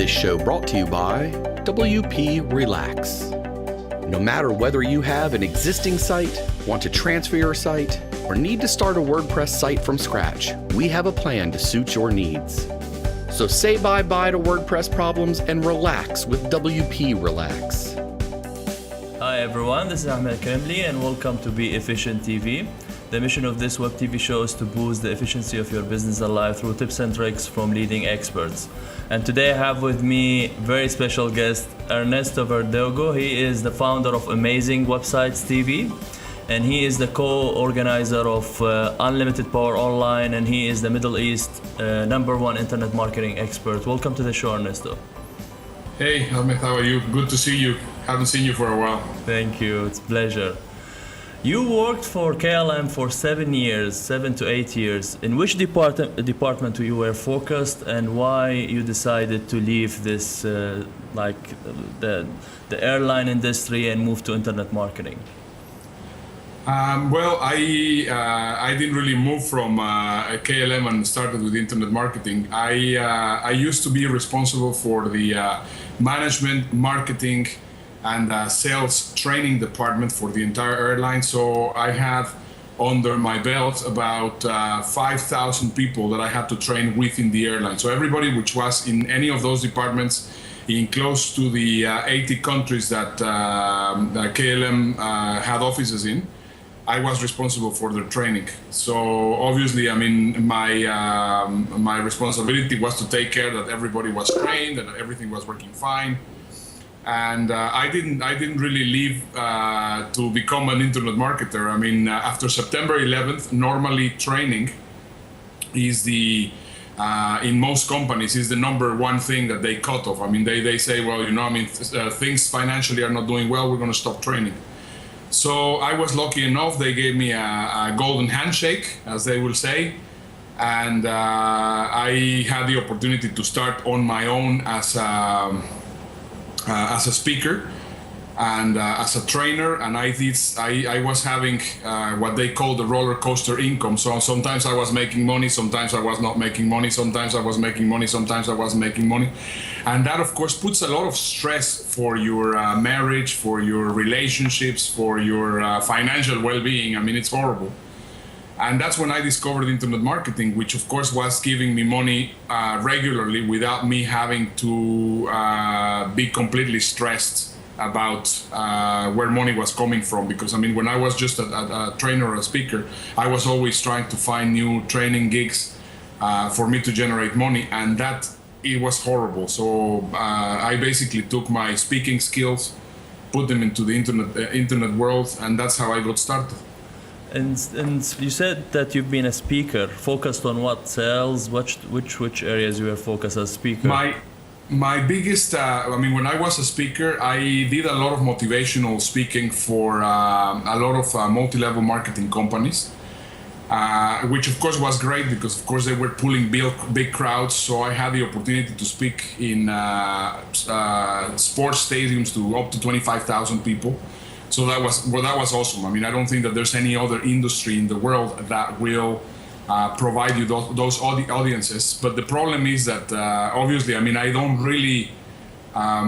This show brought to you by WP Relax. No matter whether you have an existing site, want to transfer your site, or need to start a WordPress site from scratch, we have a plan to suit your needs. So say bye-bye to WordPress problems and relax with WP Relax. Hi everyone, this is Ahmed Kremli and welcome to Be Efficient TV. The mission of this web TV show is to boost the efficiency of your business and life through tips and tricks from leading experts. And today I have with me very special guest, Ernesto Verdugo. He is the founder of Amazing Websites TV, and he is the co-organizer of Unlimited Power Online, and he is the Middle East #1 internet marketing expert. Welcome to the show, Ernesto. Hey, Ahmed, how are you? Good to see you. Haven't seen you for a while. Thank you, it's a pleasure. You worked for KLM for 7 to 8 years. In which department you were focused, and why you decided to leave this, the airline industry and move to internet marketing? Well, I didn't really move from KLM and started with internet marketing. I used to be responsible for the management, marketing, and sales training department for the entire airline. So I have under my belt about 5,000 people that I had to train within the airline. So everybody which was in any of those departments in close to the 80 countries that KLM had offices in, I was responsible for their training. So obviously, I mean, my responsibility was to take care that everybody was trained and everything was working fine. And I didn't really leave to become an internet marketer. I mean, after September 11th, normally training is in most companies is the #1 thing that they cut off. I mean, they say, well, you know, I mean, things financially are not doing well, we're going to stop training. So I was lucky enough, they gave me a golden handshake, as they will say. And I had the opportunity to start on my own as a speaker and as a trainer, and I was having what they call the roller coaster income. So sometimes I was making money, sometimes I was not making money, sometimes I was making money, sometimes I wasn't making money. And that of course puts a lot of stress for your marriage, for your relationships, for your financial well-being. I mean, it's horrible. And that's when I discovered internet marketing, which of course was giving me money regularly without me having to be completely stressed about where money was coming from. Because I mean, when I was just a trainer or a speaker, I was always trying to find new training gigs for me to generate money, and it was horrible. So I basically took my speaking skills, put them into the internet world, and that's how I got started. And you said that you've been a speaker, focused on what? Sales? Which areas you were focused as speaker? My biggest, I mean, when I was a speaker, I did a lot of motivational speaking for a lot of multi-level marketing companies, which of course was great because of course they were pulling big crowds. So I had the opportunity to speak in sports stadiums to up to 25,000 people. So that was awesome. I mean, I don't think that there's any other industry in the world that will provide you those audiences. But the problem is that obviously, I mean, I don't really, I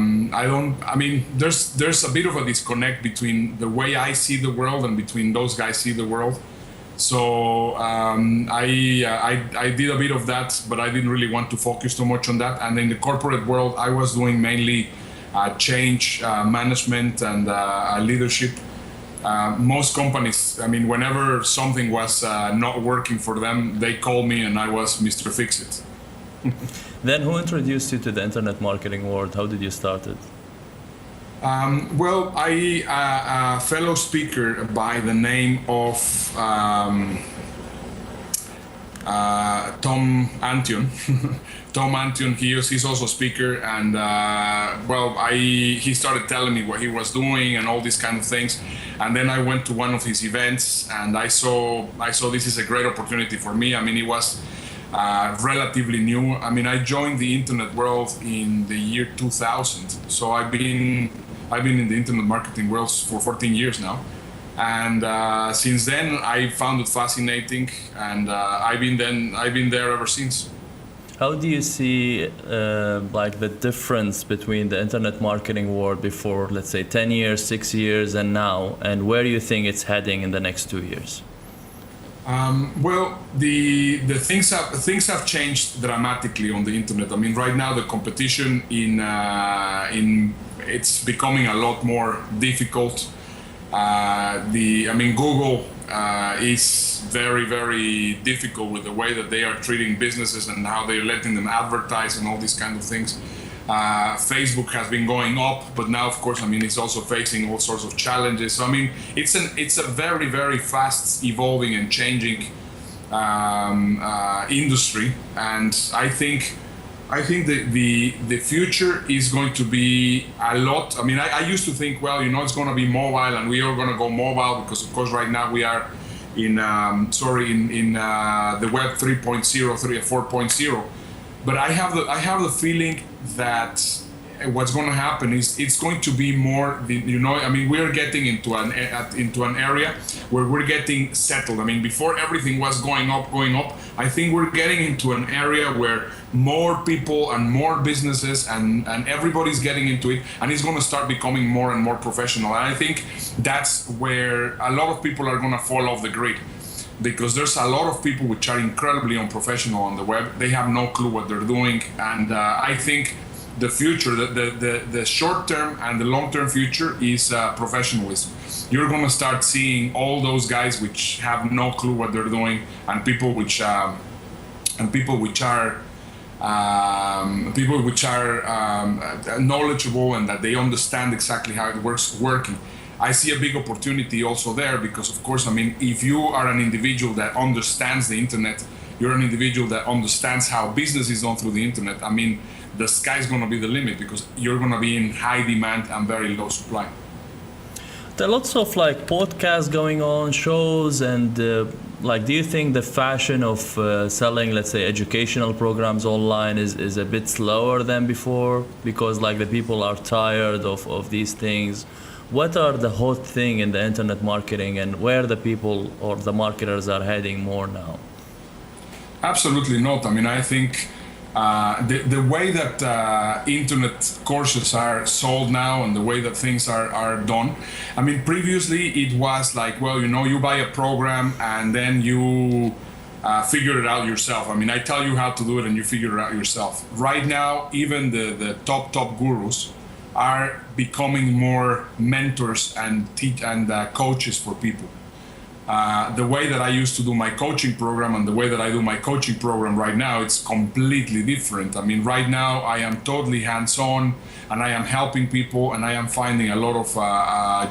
mean, there's a bit of a disconnect between the way I see the world and between those guys see the world. So I did a bit of that, but I didn't really want to focus too much on that. And in the corporate world, I was doing mainly change management and leadership. Most companies, I mean, whenever something was not working for them, they called me and I was Mr. Fix-It. Then who introduced you to the internet marketing world? How did you start it? Well, a fellow speaker by the name of Tom Antion. Tom Antion, he's also a speaker, and well, he started telling me what he was doing and all these kind of things. And then I went to one of his events, and I saw this is a great opportunity for me. I mean, it was relatively new. I mean, I joined the internet world in the year 2000, so I've been in the internet marketing world for 14 years now. And since then, I found it fascinating, and I've been there ever since. How do you see like the difference between the internet marketing world before, let's say, 10 years, 6 years, and now, and where do you think it's heading in the next 2 years? Well, the things have changed dramatically on the internet. I mean, right now the competition in it's becoming a lot more difficult. Google is very difficult with the way that they are treating businesses and how they're letting them advertise and all these kind of things. Facebook has been going up, but now, of course, it's also facing all sorts of challenges. So, it's a very fast evolving and changing industry, and I think the future is going to be a lot. I used to think, well, it's going to be mobile, and we are going to go mobile because, of course, right now we are in the Web 3.0, 4.0. But I have the feeling that what's going to happen is it's going to be more, we're getting into an area where we're getting settled. Before everything was going up, I think we're getting into an area where more people and more businesses and everybody's getting into it, and it's going to start becoming more and more professional. And I think that's where a lot of people are going to fall off the grid, because there's a lot of people which are incredibly unprofessional on the web. They have no clue what they're doing, and I think the future, the short-term and the long-term future is professionalism. You're going to start seeing all those guys which have no clue what they're doing, and people which are knowledgeable and that they understand exactly how it working. I see a big opportunity also there because, of course, if you are an individual that understands the internet, you're an individual that understands how business is done through the internet, the sky's going to be the limit because you're going to be in high demand and very low supply. There are lots of podcasts going on, shows, and do you think the fashion of selling, let's say, educational programs online is a bit slower than before because the people are tired of these things? What are the hot thing in the internet marketing, and where the people or the marketers are heading more now? Absolutely not. I think the way that internet courses are sold now and the way that things are done, previously it was you buy a program and then you figure it out yourself. I tell you how to do it and you figure it out yourself. Right now, even the top gurus are becoming more mentors and coaches for people. The way that I used to do my coaching program and the way that I do my coaching program right now, it's completely different. Right now I am totally hands-on and I am helping people and I am finding a lot of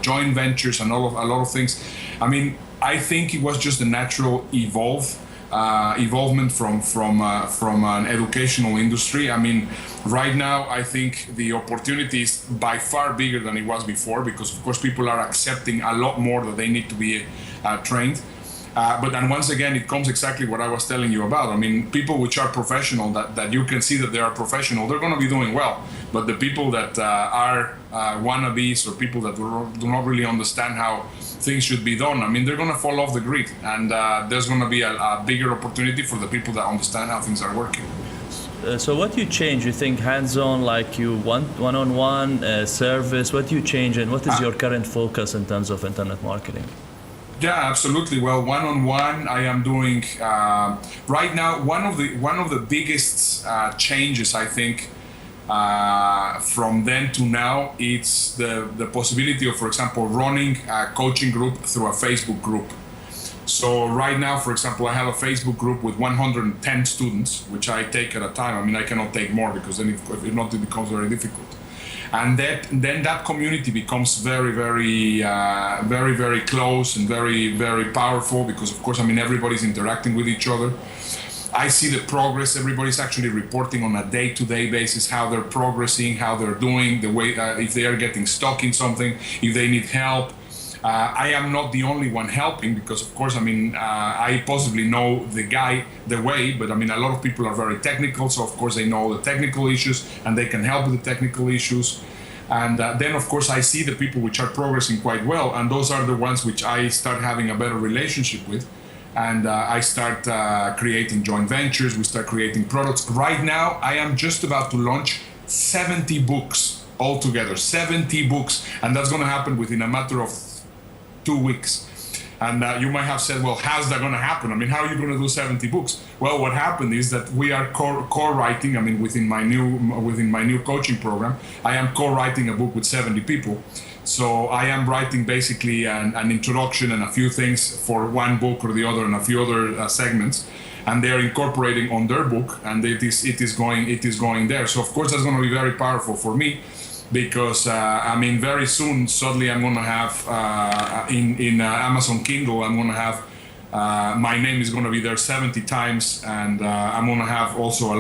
joint ventures and a lot of things. I think it was just a natural evolvement from an educational industry. Right now I think the opportunity is by far bigger than it was before because, of course, people are accepting a lot more that they need to be trained. But then once again, it comes exactly what I was telling you about. People which are professional, that you can see that they are professional, they're going to be doing well. But the people that are wannabes or people that do not really understand how things should be done, they're going to fall off the grid. And there's going to be a bigger opportunity for the people that understand how things are working. So what do you change? You think hands-on, you want one-on-one service? What do you change, and what is your current focus in terms of internet marketing? Yeah, absolutely. Well, one-on-one, I am doing right now. One of the biggest changes, I think, from then to now, it's the possibility of, for example, running a coaching group through a Facebook group. So right now, for example, I have a Facebook group with 110 students, which I take at a time. I cannot take more because then if not, it becomes very difficult. And then that community becomes very close and very powerful because, of course, everybody's interacting with each other. I see the progress. Everybody's actually reporting on a day-to-day basis how they're progressing, how they're doing, the way if they are getting stuck in something, if they need help. I am not the only one helping because, of course, I possibly know the way, but a lot of people are very technical. So, of course, they know the technical issues and they can help with the technical issues. And then, of course, I see the people which are progressing quite well. And those are the ones which I start having a better relationship with. and I start creating joint ventures. We start creating products. Right now, I am just about to launch 70 books altogether, 70 books, and that's going to happen within a matter of 2 weeks. And you might have said, well, how's that going to happen? I mean, how are you going to do 70 books? Well, what happened is that we are co-writing. I mean, within my new coaching program, I am co-writing a book with 70 people. So I am writing basically an introduction and a few things for one book or the other, and a few other segments, and they are incorporating on their book, and it is going there. So of course that's going to be very powerful for me, because I mean, very soon, suddenly I'm going to have in Amazon Kindle, I'm going to have my name is going to be there 70 times, and I'm going to have also a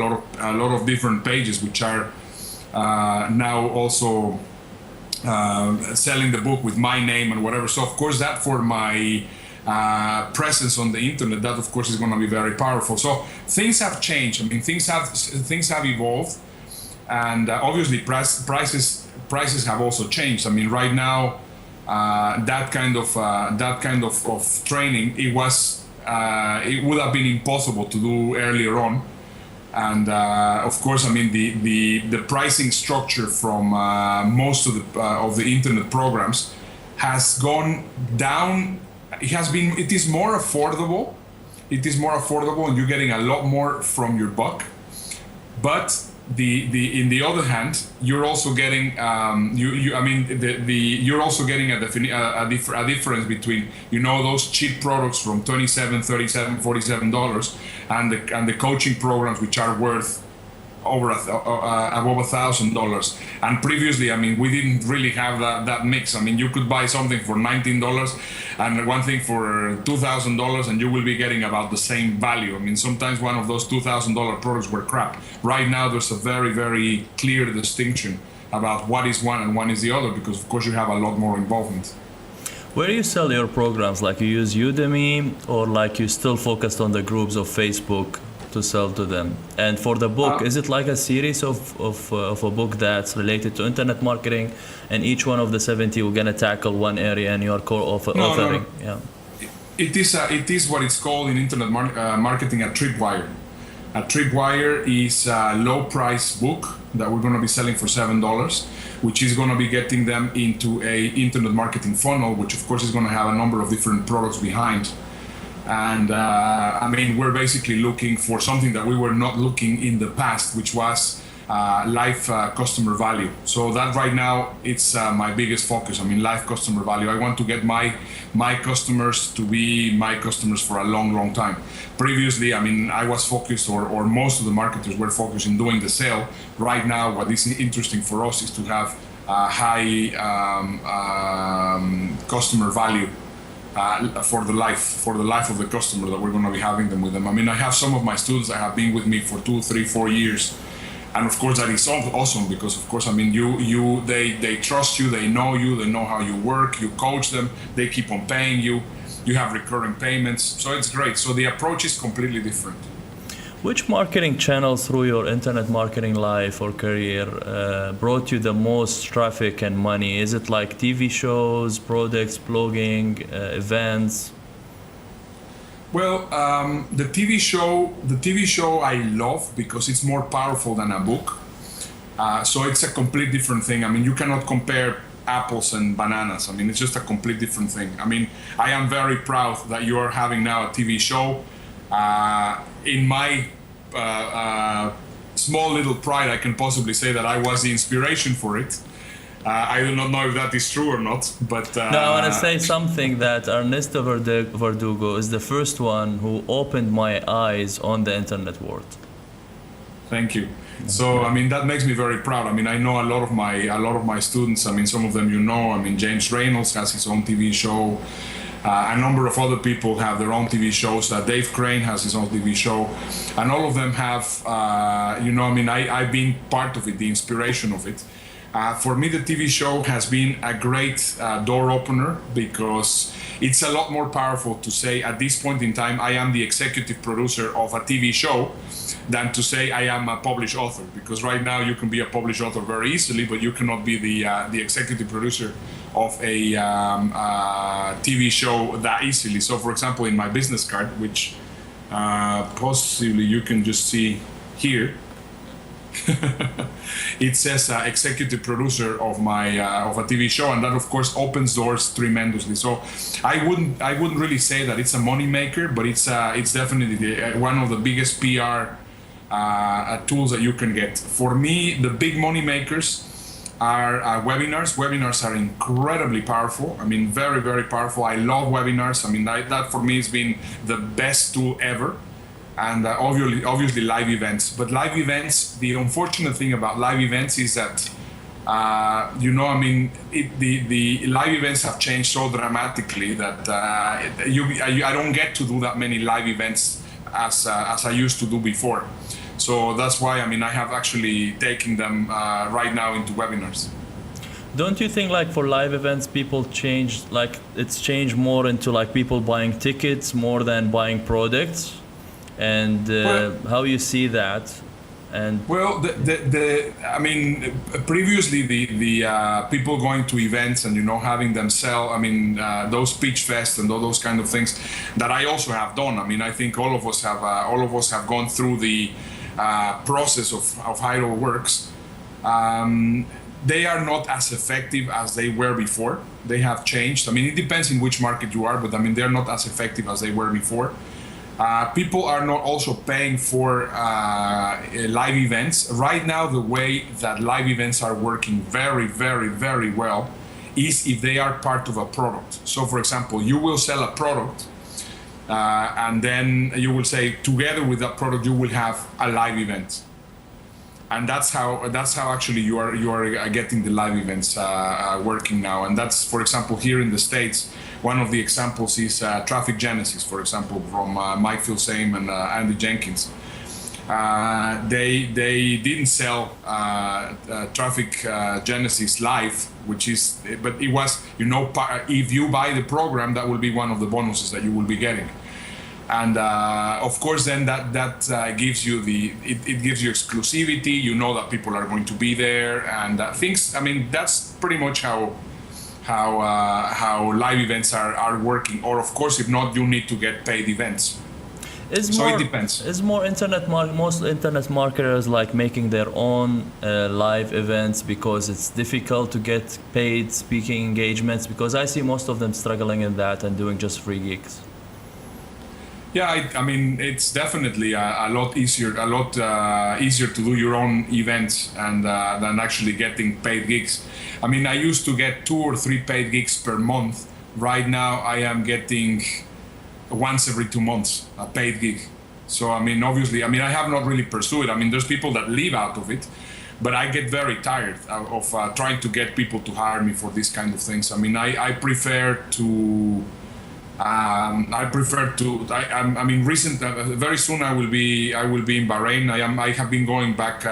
lot of different pages which are now also selling the book with my name and whatever. So of course that for my presence on the internet, that of course is going to be very powerful. So things have changed. I mean, things have evolved, and obviously prices have also changed. I mean, right now that kind of training, it would have been impossible to do earlier on. And of course, I mean, the pricing structure from most of the internet programs has gone down. It is more affordable. It is more affordable, and you're getting a lot more from your buck. But in the other hand, you're also getting you're also getting a difference between, you know, those cheap products from $27, $37, $47 and the coaching programs which are worth over above $1,000. And previously, I mean, we didn't really have that mix. I mean, you could buy something for $19 and one thing for $2,000, and you will be getting about the same value. I mean, sometimes one of those $2,000 products were crap. Right now, there's a very, very clear distinction about what is one and one is the other, because of course you have a lot more involvement. Where do you sell your programs? Like, you use Udemy, or like you still focused on the groups of Facebook to sell to them? And for the book, is it like a series of a book that's related to internet marketing, and each one of the 70 we're gonna tackle one area and you're authoring? No. Yeah. It is what it's called in internet marketing a tripwire. A tripwire is a low price book that we're going to be selling for $7, which is going to be getting them into a internet marketing funnel, which of course is going to have a number of different products behind. And I mean, we're basically looking for something that we were not looking in the past, which was live customer value. So that right now, it's my biggest focus. I mean, live customer value. I want to get my customers to be my customers for a long, long time. Previously, I mean, I was focused, or most of the marketers were focused in doing the sale. Right now, what is interesting for us is to have high customer value for the life of the customer that we're going to be having them with them. I mean, I have some of my students that have been with me for 2, 3, 4 years. And of course that is awesome, because of course, I mean, they trust you, they know how you work, you coach them, they keep on paying you, you have recurring payments, so it's great. So the approach is completely different. Which marketing channels through your internet marketing life or career brought you the most traffic and money? Is it like TV shows, products, blogging, events? Well, the TV show I love because it's more powerful than a book. So it's a complete different thing. I mean, you cannot compare apples and bananas. I mean, it's just a complete different thing. I mean, I am very proud that you are having now a TV show. In my small little pride, I can possibly say that I was the inspiration for it. I do not know if that is true or not, but... No, I want to say something, that Ernesto Verdugo is the first one who opened my eyes on the internet world. Thank you. So, I mean, that makes me very proud. I mean, I know a lot of my students. I mean, some of them you know. I mean, James Reynolds has his own TV show. A number of other people have their own TV shows. Dave Crane has his own TV show. And all of them have, you know, I mean, I've been part of it, the inspiration of it. For me, the TV show has been a great door opener, because it's a lot more powerful to say at this point in time, I am the executive producer of a TV show, than to say I am a published author. Because right now you can be a published author very easily, but you cannot be the executive producer of a TV show that easily. So for example, in my business card, which possibly you can just see here, it says executive producer of my of a TV show, and that of course opens doors tremendously. So I wouldn't really say that it's a money maker, but it's definitely one of the biggest PR tools that you can get. For me, the big money makers are webinars. Webinars are incredibly powerful. I mean, very, very powerful. I love webinars. I mean, that for me has been the best tool ever. And obviously live events. But live events, the unfortunate thing about live events is that, the live events have changed so dramatically that I don't get to do that many live events as I used to do before. So that's why, I have actually taken them right now into webinars. Don't you think like for live events, people change, like it's changed more into like people buying tickets more than buying products? And how you see that? And well, previously the people going to events and having them sell. Those pitch fests and all those kind of things that I also have done. I think all of us have gone through the process of how it all works. They are not as effective as they were before. They have changed. It depends in which market you are, but they're not as effective as they were before. People are not also paying for live events. Right now, the way that live events are working very, very, very well is if they are part of a product. So for example, you will sell a product and then you will say together with that product, you will have a live event. And that's how actually you are getting the live events working now. And that's, for example, here in the States, one of the examples is Traffic Genesis, for example, from Mike Filsame and Andy Jenkins. They didn't sell Traffic Genesis live, but it was, if you buy the program, that will be one of the bonuses that you will be getting. And of course, then that gives you it gives you exclusivity. You know that people are going to be there, and things. That's pretty much how live events are working. Or of course, if not, you need to get paid events. It depends. Is most internet marketers like making their own live events because it's difficult to get paid speaking engagements? Because I see most of them struggling in that and doing just free gigs. Yeah, it's definitely a lot easier to do your own events and than actually getting paid gigs. I used to get 2 or 3 paid gigs per month. Right now, I am getting once every 2 months a paid gig. So obviously, I have not really pursued it. There's people that live out of it, but I get very tired of trying to get people to hire me for these kind of things. I prefer to. Very soon I will be in Bahrain. I have been going back,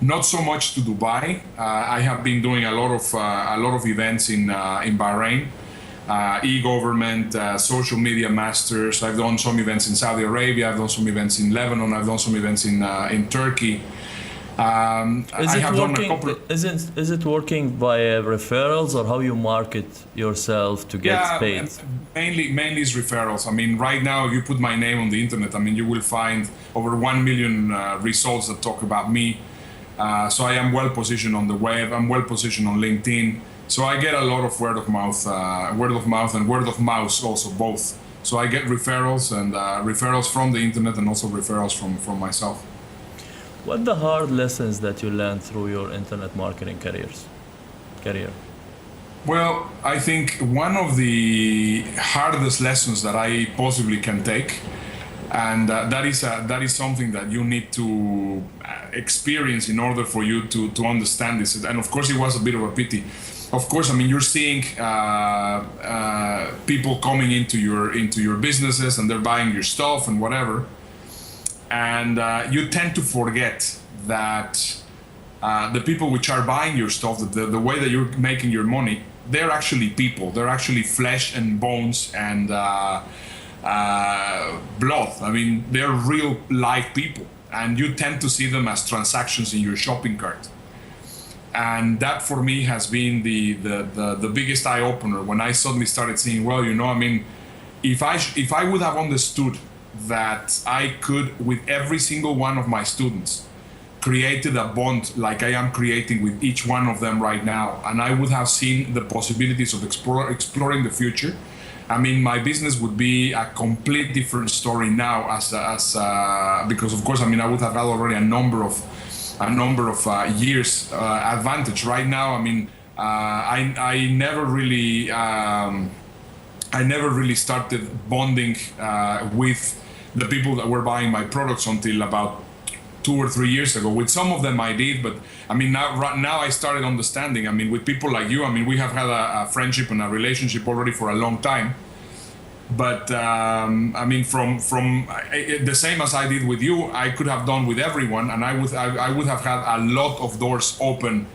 not so much to Dubai. I have been doing a lot of events in Bahrain, e-government, social media masters. I've done some events in Saudi Arabia. I've done some events in Lebanon. I've done some events in Turkey. Is it working via referrals, or how you market yourself to get paid? Mainly is referrals. Right now, if you put my name on the internet, you will find over 1 million results that talk about me. So I am well positioned on the web. I'm well positioned on LinkedIn. So I get a lot of word of mouth and word of mouse also, both. So I get referrals and referrals from the internet and also referrals from myself. What are the hard lessons that you learned through your internet marketing career? Well, I think one of the hardest lessons that I possibly can take, and that is something that you need to experience in order for you to understand this. And of course, it was a bit of a pity. Of course, you're seeing people coming into your businesses and they're buying your stuff and whatever. And you tend to forget that the people which are buying your stuff, the way that you're making your money, they're actually people. They're actually flesh and bones and blood. They're real live people. And you tend to see them as transactions in your shopping cart. And that for me has been the biggest eye opener when I suddenly started seeing, well, I mean, if I would have understood that I could, with every single one of my students, created a bond like I am creating with each one of them right now, and I would have seen the possibilities of exploring the future, I mean, my business would be a complete different story now, because of course, I mean, I would have had already a number of years advantage. Right now, I mean, I never really started bonding with the people that were buying my products until about 2 or 3 years ago. With some of them I did, but I mean, now I started understanding. I mean, with people like you, I mean, we have had a friendship and a relationship already for a long time. But I mean, from the same as I did with you, I could have done with everyone, and I would have had a lot of doors open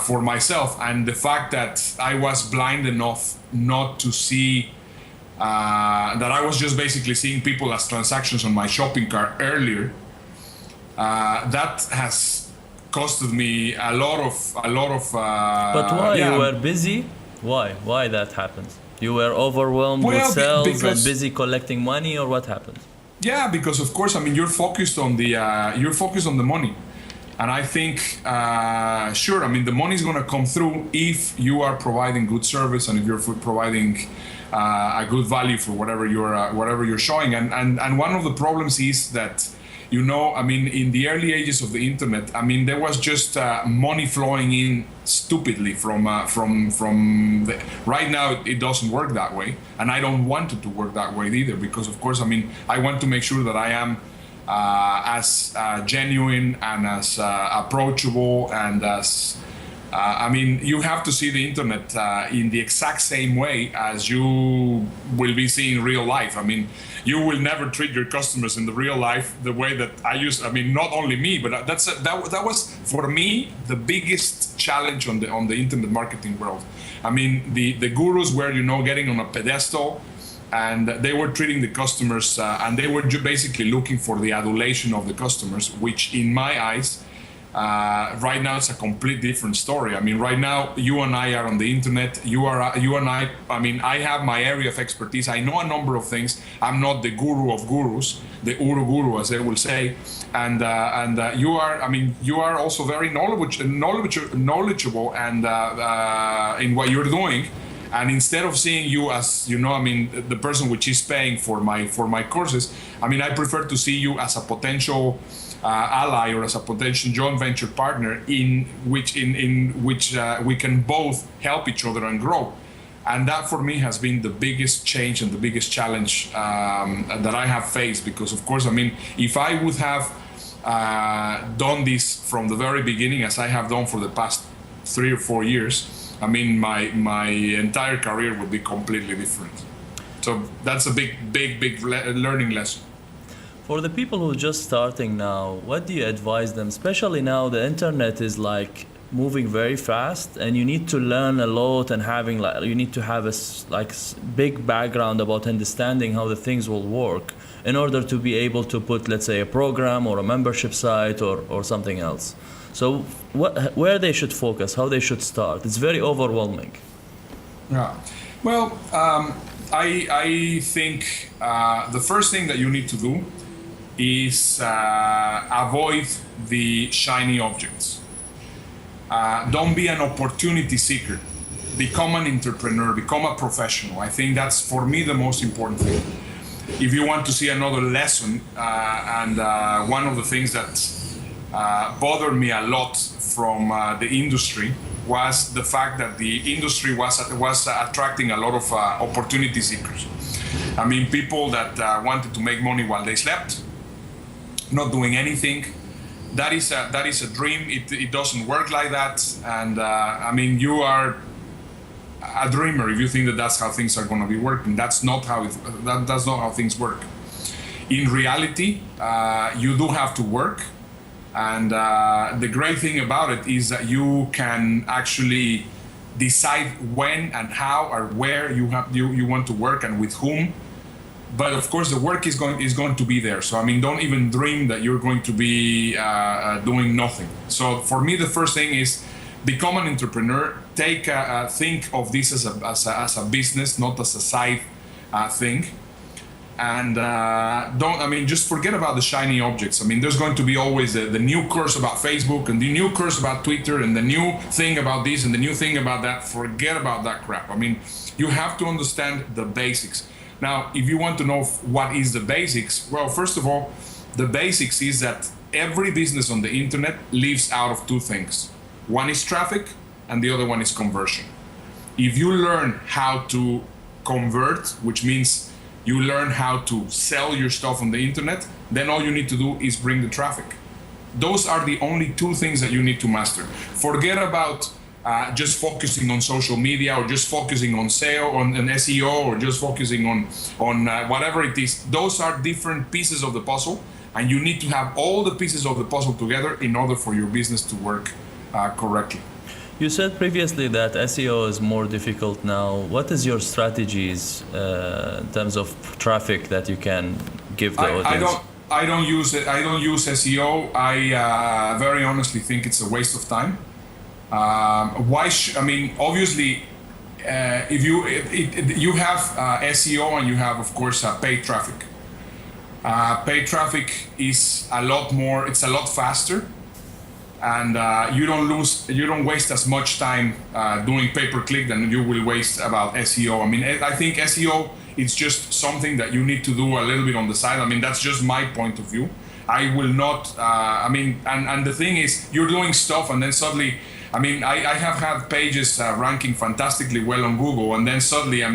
for myself. And the fact that I was blind enough not to see that I was just basically seeing people as transactions on my shopping cart earlier, that has costed me a lot of. But why? Yeah. You were busy? Why that happened? You were overwhelmed with Well, sales and because- busy collecting money, or what happened? Yeah, because of course, I mean, you're focused on the money, and I think sure, I mean, the money is going to come through if you are providing good service and if you're providing a good value for whatever you're showing. And one of the problems is that, I mean, in the early ages of the internet, I mean, there was just money flowing in stupidly from right now. It doesn't work that way, and I don't want it to work that way either, because of course, I mean, I want to make sure that I am as genuine and as approachable and as I mean, you have to see the internet in the exact same way as you will be seeing real life. I mean, you will never treat your customers in the real life the way that I used. I mean, not only me, but that was for me the biggest challenge on the internet marketing world. I mean, the gurus were getting on a pedestal, and they were treating the customers, and they were basically looking for the adulation of the customers, which in my eyes. Right now it's a complete different story. I mean, right now you and I are on the internet. You and I. I mean, I have my area of expertise. I know a number of things. I'm not the guru of gurus, the uru guru, as they will say. And you are. I mean, you are also very knowledgeable and in what you're doing. And instead of seeing you as, I mean, the person which is paying for my courses, I mean, I prefer to see you as a potential ally or as a potential joint venture partner in which we can both help each other and grow. And that for me has been the biggest change and the biggest challenge that I have faced, because of course, I mean, if I would have done this from the very beginning, as I have done for the past 3 or 4 years, I mean, my entire career would be completely different. So that's a big learning lesson. For the people who are just starting now, what do you advise them? Especially now the internet is like moving very fast, and you need to learn a lot, and you need to have a big background about understanding how the things will work in order to be able to put, let's say, a program or a membership site or something else. So where they should focus, how they should start? It's very overwhelming. Yeah. Well, I think the first thing that you need to do is avoid the shiny objects. Don't be an opportunity seeker. Become an entrepreneur, become a professional. I think that's, for me, the most important thing. If you want to see another lesson, and one of the things that bothered me a lot from the industry was the fact that the industry was attracting a lot of opportunity seekers. I mean, people that wanted to make money while they slept, not doing anything. That is a dream. It doesn't work like that. And I mean, you are a dreamer if you think that that's how things are going to be working. That's not how things work. In reality, you do have to work. And the great thing about it is that you can actually decide when and how or where you want to work and with whom. But of course, the work is going to be there. So I mean, don't even dream that you're going to be doing nothing. So for me, the first thing is become an entrepreneur. Think of this as a business, not as a side thing. And just forget about the shiny objects. I mean, there's going to be always the new course about Facebook and the new course about Twitter and the new thing about this and the new thing about that. Forget about that crap. I mean, you have to understand the basics. Now, if you want to know what is the basics, well, first of all, the basics is that every business on the internet lives out of two things. One is traffic and the other one is conversion. If you learn how to convert, which means you learn how to sell your stuff on the internet, then all you need to do is bring the traffic. Those are the only two things that you need to master. Forget about just focusing on social media or just focusing on SEO, on SEO, or just focusing on whatever it is. Those are different pieces of the puzzle, and you need to have all the pieces of the puzzle together in order for your business to work correctly. You said previously that SEO is more difficult now. What is your strategies in terms of traffic that you can give the audience? I don't use it. I don't use SEO. I very honestly think it's a waste of time. Obviously, if you have SEO and you have, of course, paid traffic. Paid traffic is a lot more. It's a lot faster. And you don't waste as much time doing pay-per-click than you will waste about SEO. I mean, I think SEO is just something that you need to do a little bit on the side. I mean, that's just my point of view. I will not, and the thing is, you're doing stuff and then suddenly, I have had pages ranking fantastically well on Google, and then suddenly, a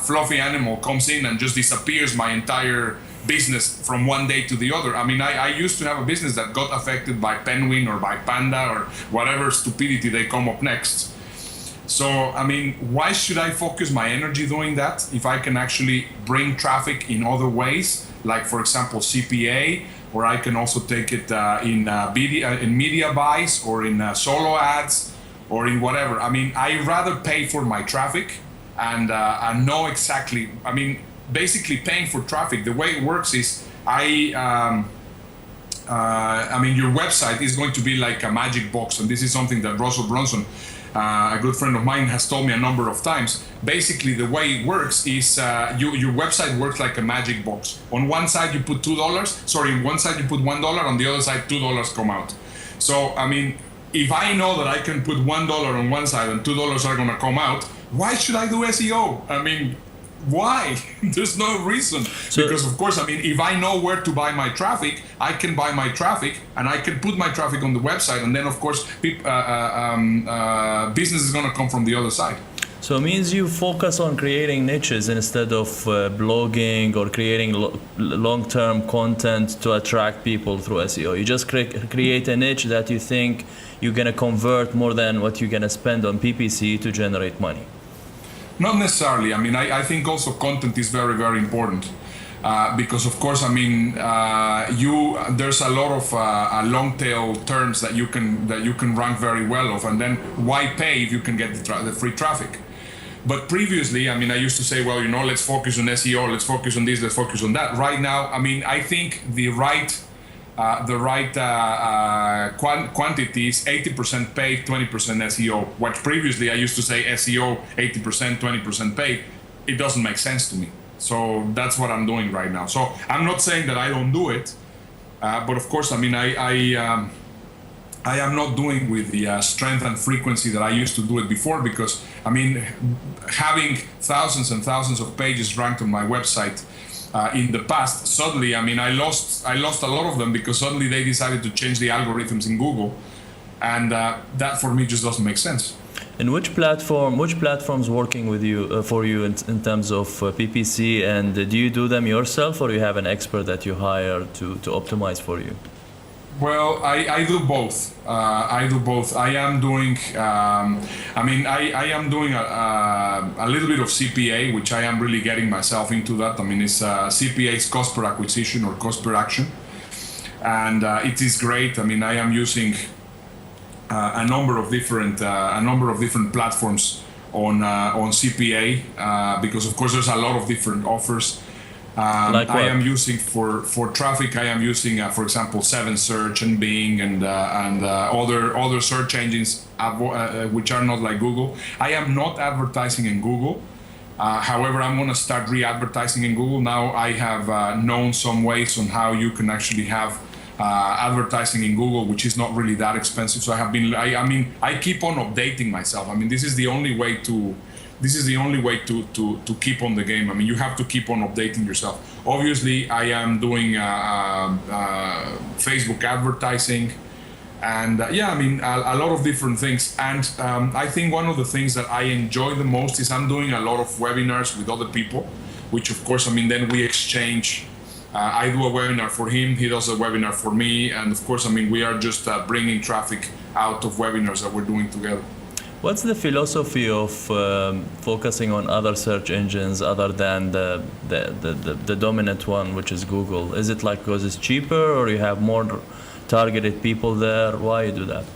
fluffy animal comes in and just disappears my entire business from one day to the other. I used to have a business that got affected by Penguin or by Panda or whatever stupidity they come up next. So, why should I focus my energy doing that if I can actually bring traffic in other ways, like, for example, CPA, or I can also take it in media buys or in solo ads or in whatever. I rather pay for my traffic and know exactly, basically paying for traffic. The way it works is your website is going to be like a magic box, and this is something that Russell Brunson, a good friend of mine, has told me a number of times. Basically, the way it works is your website works like a magic box. On one side you put one side you put $1, on the other side $2 come out. So if I know that I can put $1 on one side and $2 are going to come out, why should I do SEO? Why? There's no reason. Because of course, if I know where to buy my traffic, I can buy my traffic and I can put my traffic on the website, and then of course, business is going to come from the other side. So it means you focus on creating niches instead of blogging or creating long-term content to attract people through SEO. You just create a niche that you think you're going to convert more than what you're going to spend on PPC to generate money. Not necessarily. I think also content is very, very important because, of course, there's a lot of long tail terms that you can rank very well of, and then why pay if you can get the free traffic? But previously, I mean, I used to say, well, you know, let's focus on SEO, let's focus on this, let's focus on that. Right now, I mean, I think the right quantity is 80% paid, 20% SEO. What previously I used to say SEO 80%, 20% paid. It doesn't make sense to me. So that's what I'm doing right now. So I'm not saying that I don't do it, but of course, I mean, I am not doing with the strength and frequency that I used to do it before, because I mean, having thousands and thousands of pages ranked on my website in the past, suddenly, I mean, I lost a lot of them because suddenly they decided to change the algorithms in Google, and that for me just doesn't make sense. And which platforms working with you for you in terms of PPC, and do you do them yourself, or you have an expert that you hire to optimize for you? Well, I do both. I am doing, I am doing a little bit of CPA, which I am really getting myself into that. I mean, it's CPA is cost per acquisition or cost per action. And it is great. I mean, I am using a number of different platforms on CPA because, of course, there's a lot of different offers. Like I what? am using for traffic. I am using, for example, 7Search and Bing and other search engines which are not like Google. I am not advertising in Google. However, I'm going to start re-advertising in Google now. I have known some ways on how you can actually have advertising in Google, which is not really that expensive. So I have been. I keep on updating myself. I mean, this is the only way to keep on the game. I mean, you have to keep on updating yourself. Obviously, I am doing Facebook advertising, and a lot of different things. And I think one of the things that I enjoy the most is I'm doing a lot of webinars with other people, which of course, then we exchange. I do a webinar for him, he does a webinar for me, and of course, we are just bringing traffic out of webinars that we're doing together. What's the philosophy of focusing on other search engines other than the dominant one, which is Google? Is it like because it's cheaper, or you have more targeted people there? Why you do that?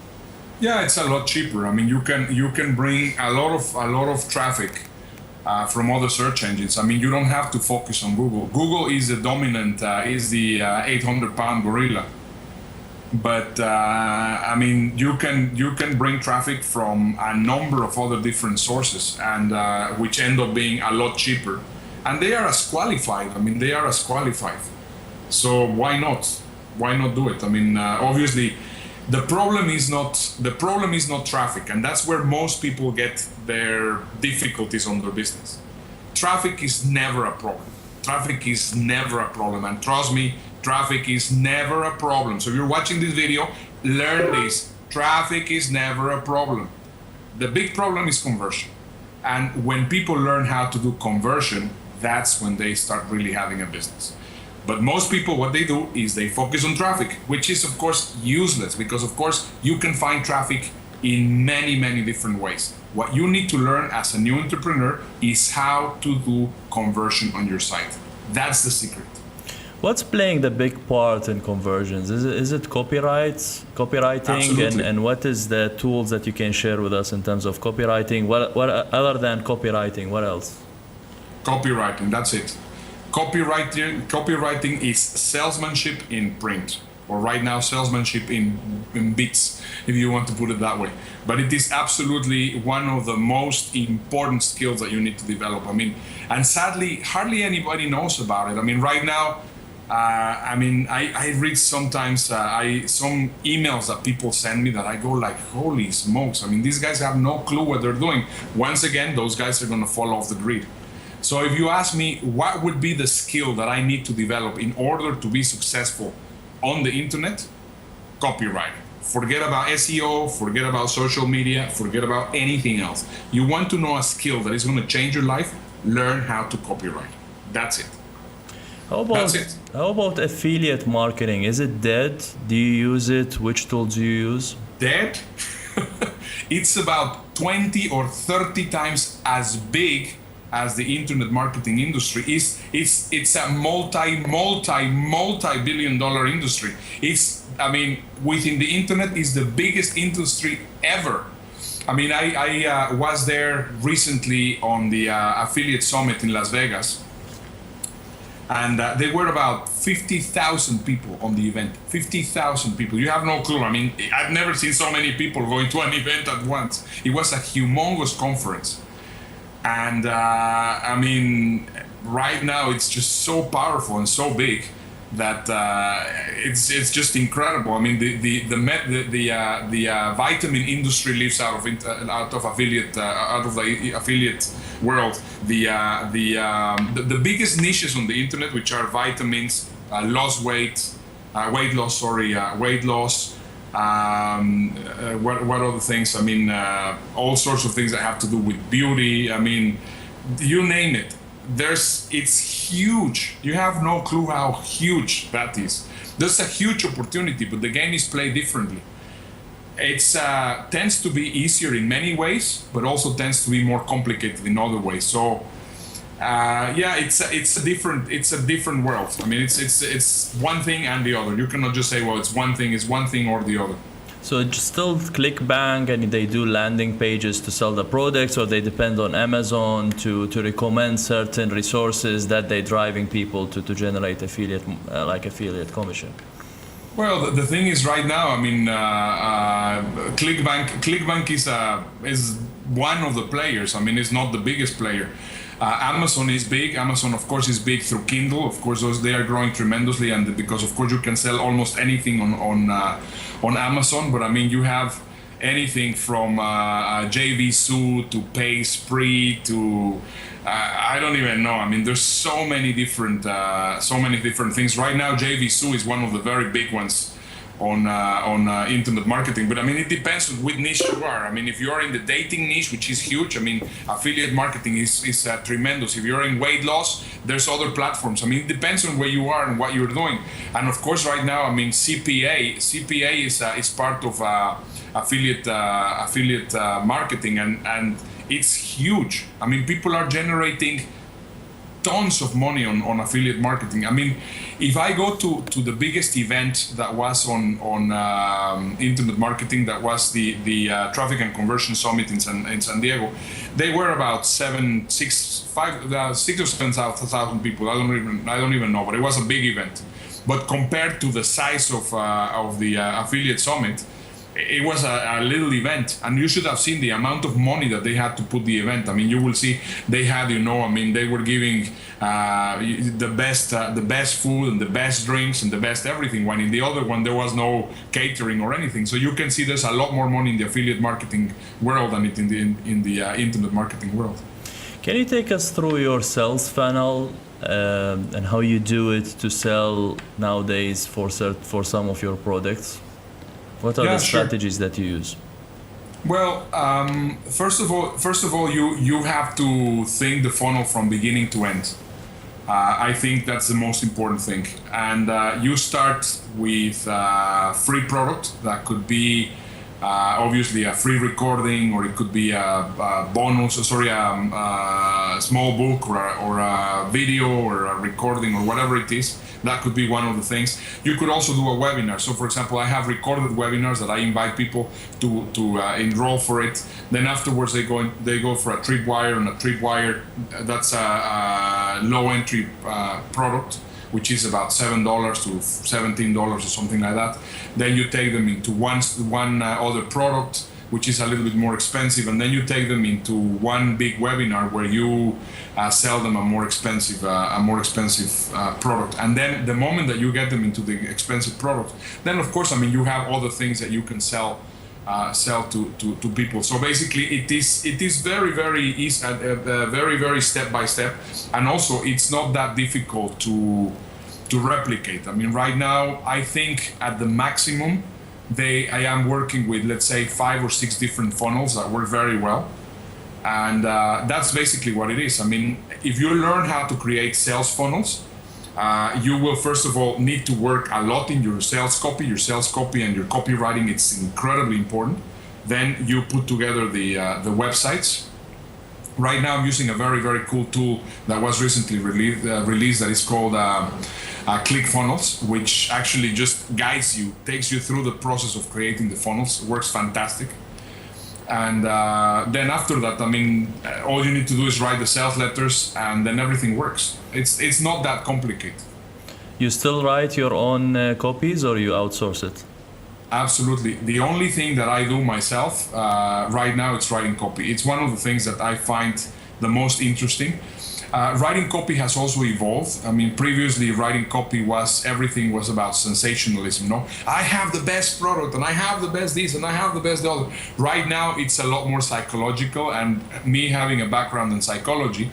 Yeah, it's a lot cheaper. You can bring a lot of traffic from other search engines. You don't have to focus on Google. Google is the dominant, is the 800-pound gorilla. But you can bring traffic from a number of other different sources, and which end up being a lot cheaper, and they are as qualified. They are as qualified. So why not? Why not do it? Obviously, the problem is not traffic, and that's where most people get their difficulties on their business. Traffic is never a problem. Traffic is never a problem, and trust me, traffic is never a problem. So if you're watching this video, learn this. Traffic is never a problem. The big problem is conversion. And when people learn how to do conversion, that's when they start really having a business. But most people, what they do is they focus on traffic, which is of course useless, because of course you can find traffic in many, many different ways. What you need to learn as a new entrepreneur is how to do conversion on your site. That's the secret. What's playing the big part in conversions? Is it copywriting? Absolutely. And what is the tools that you can share with us in terms of copywriting? What other than copywriting, what else? Copywriting, that's it. Copywriting is salesmanship in print, or right now salesmanship in bits, if you want to put it that way. But it is absolutely one of the most important skills that you need to develop. And sadly, hardly anybody knows about it. Right now, I read sometimes some emails that people send me that I go like, holy smokes. These guys have no clue what they're doing. Once again, those guys are going to fall off the grid. So if you ask me, what would be the skill that I need to develop in order to be successful on the internet? Copywriting. Forget about SEO, forget about social media, forget about anything else. You want to know a skill that is going to change your life? Learn how to copyright. That's it. That's it. How about affiliate marketing? Is it dead? Do you use it? Which tools do you use? Dead? It's about 20 or 30 times as big as the internet marketing industry is. It's a multi-billion-dollar industry. Within the internet is the biggest industry ever. I was there recently on the affiliate summit in Las Vegas, and there were about 50,000 people on the event. 50,000 people. You have no clue. I've never seen so many people going to an event at once. It was a humongous conference. And right now it's just so powerful and so big that it's just incredible. The vitamin industry lives out of the affiliate world. The biggest niches on the internet, which are vitamins, weight loss. What other things? All sorts of things that have to do with beauty. You name it. It's huge. You have no clue how huge that is. There's a huge opportunity, but the game is played differently. It tends to be easier in many ways, but also tends to be more complicated in other ways. So, it's a different world. It's one thing and the other. You cannot just say, well, it's one thing or the other. So it's still ClickBank, and they do landing pages to sell the products, or they depend on Amazon to recommend certain resources that they're driving people to generate affiliate commission. Well, the thing is, right now, I mean, ClickBank is one of the players. I mean, it's not the biggest player. Amazon is big. Amazon, of course, is big through Kindle. Of course, they are growing tremendously, and because, of course, you can sell almost anything on Amazon. But I mean, you have anything from JVSU to PaySpree to I don't even know. I mean, there's so many different things right now. JVSU is one of the very big ones on internet marketing, but I mean, it depends on which niche you are. I mean, if you are in the dating niche, which is huge, I mean, affiliate marketing is tremendous. If you're in weight loss, there's other platforms. I mean, it depends on where you are and what you're doing. And of course, right now, I mean, CPA is part of affiliate marketing, and it's huge. I mean, people are generating tons of money on affiliate marketing. I mean, if I go to the biggest event that was on internet marketing, that was the Traffic and Conversion Summit in San Diego, they were about 6,000 or 7,000 people. I don't even know, but it was a big event. But compared to the size of the affiliate summit, it was a little event, and you should have seen the amount of money that they had to put the event. I mean, you will see they had, I mean, they were giving the best food and the best drinks and the best everything. When in the other one there was no catering or anything. So you can see there's a lot more money in the affiliate marketing world than it in the internet marketing world. Can you take us through your sales funnel and how you do it to sell nowadays for some of your products? What are the strategies that you use? Well, first of all, you have to think the funnel from beginning to end. I think that's the most important thing. And you start with free product that could be obviously a free recording, or it could be a bonus, a small book or a video or a recording or whatever it is. That could be one of the things. You could also do a webinar. So, for example, I have recorded webinars that I invite people to enroll for it. Then afterwards, they go for a tripwire, and a tripwire, that's a low entry product, which is about $7 to $17 or something like that. Then you take them into one other product, which is a little bit more expensive, and then you take them into one big webinar where you sell them a more expensive product. And then the moment that you get them into the expensive product, then of course, I mean, you have other things that you can sell to people. So basically, it is very, very easy, very, very step by step, and also it's not that difficult to replicate. I mean, right now, I think at the maximum, I am working with, let's say, 5 or 6 different funnels that work very well. And that's basically what it is. I mean, if you learn how to create sales funnels, you will first of all need to work a lot in your sales copy. Your sales copy and your copywriting, it's incredibly important. Then you put together the websites. Right now I'm using a very, very cool tool that was recently released that is called ClickFunnels, which actually just guides you, takes you through the process of creating the funnels. It works fantastic. And then after that, I mean, all you need to do is write the sales letters, and then everything works. It's not that complicated. You still write your own copies, or you outsource it? Absolutely. The only thing that I do myself right now, it's writing copy. It's one of the things that I find the most interesting. Writing copy has also evolved. I mean, previously writing copy everything was about sensationalism, no? I have the best product, and I have the best this, and I have the best the other. Right now, it's a lot more psychological, and me having a background in psychology,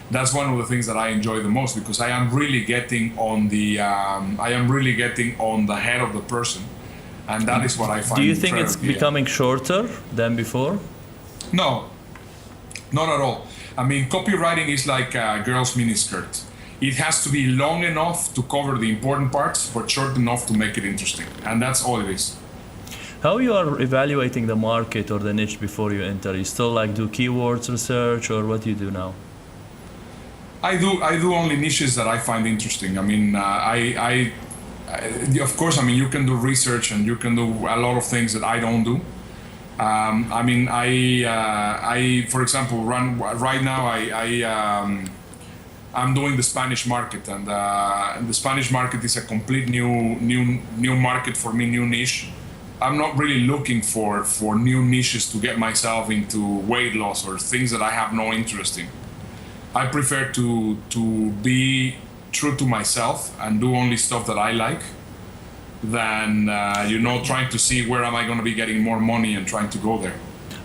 that's one of the things that I enjoy the most, because I am really getting on the head of the person, and that is what I find. Do you think it's becoming shorter than before? No, not at all. I mean, copywriting is like a girl's miniskirt. It has to be long enough to cover the important parts, but short enough to make it interesting. And that's all it is. How you are evaluating the market or the niche before you enter? You still do keywords research, or what do you do now? I do only niches that I find interesting. I mean, of course, I mean, you can do research and you can do a lot of things that I don't do. I mean, for example, right now. I'm doing the Spanish market, and the Spanish market is a complete new market for me, new niche. I'm not really looking for new niches to get myself into weight loss or things that I have no interest in. I prefer to be true to myself and do only stuff that I like than trying to see where am I going to be getting more money and trying to go there.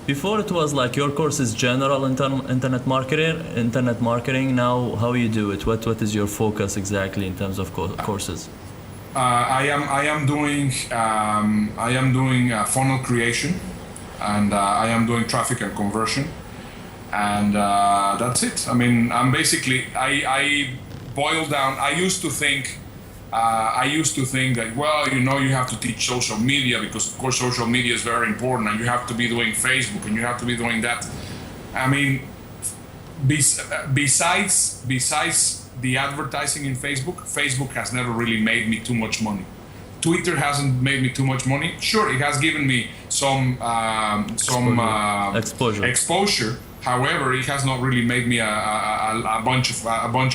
Before it was like your course is general internet marketing. Now, how you do it? What is your focus exactly in terms of courses? I am doing funnel creation, and I am doing traffic and conversion, and that's it. I mean, I'm basically I boil down. I used to think that, well, you have to teach social media because, of course, social media is very important, and you have to be doing Facebook and you have to be doing that. I mean, besides the advertising in Facebook has never really made me too much money. Twitter hasn't made me too much money. Sure, it has given me some exposure. However, it has not really made me a bunch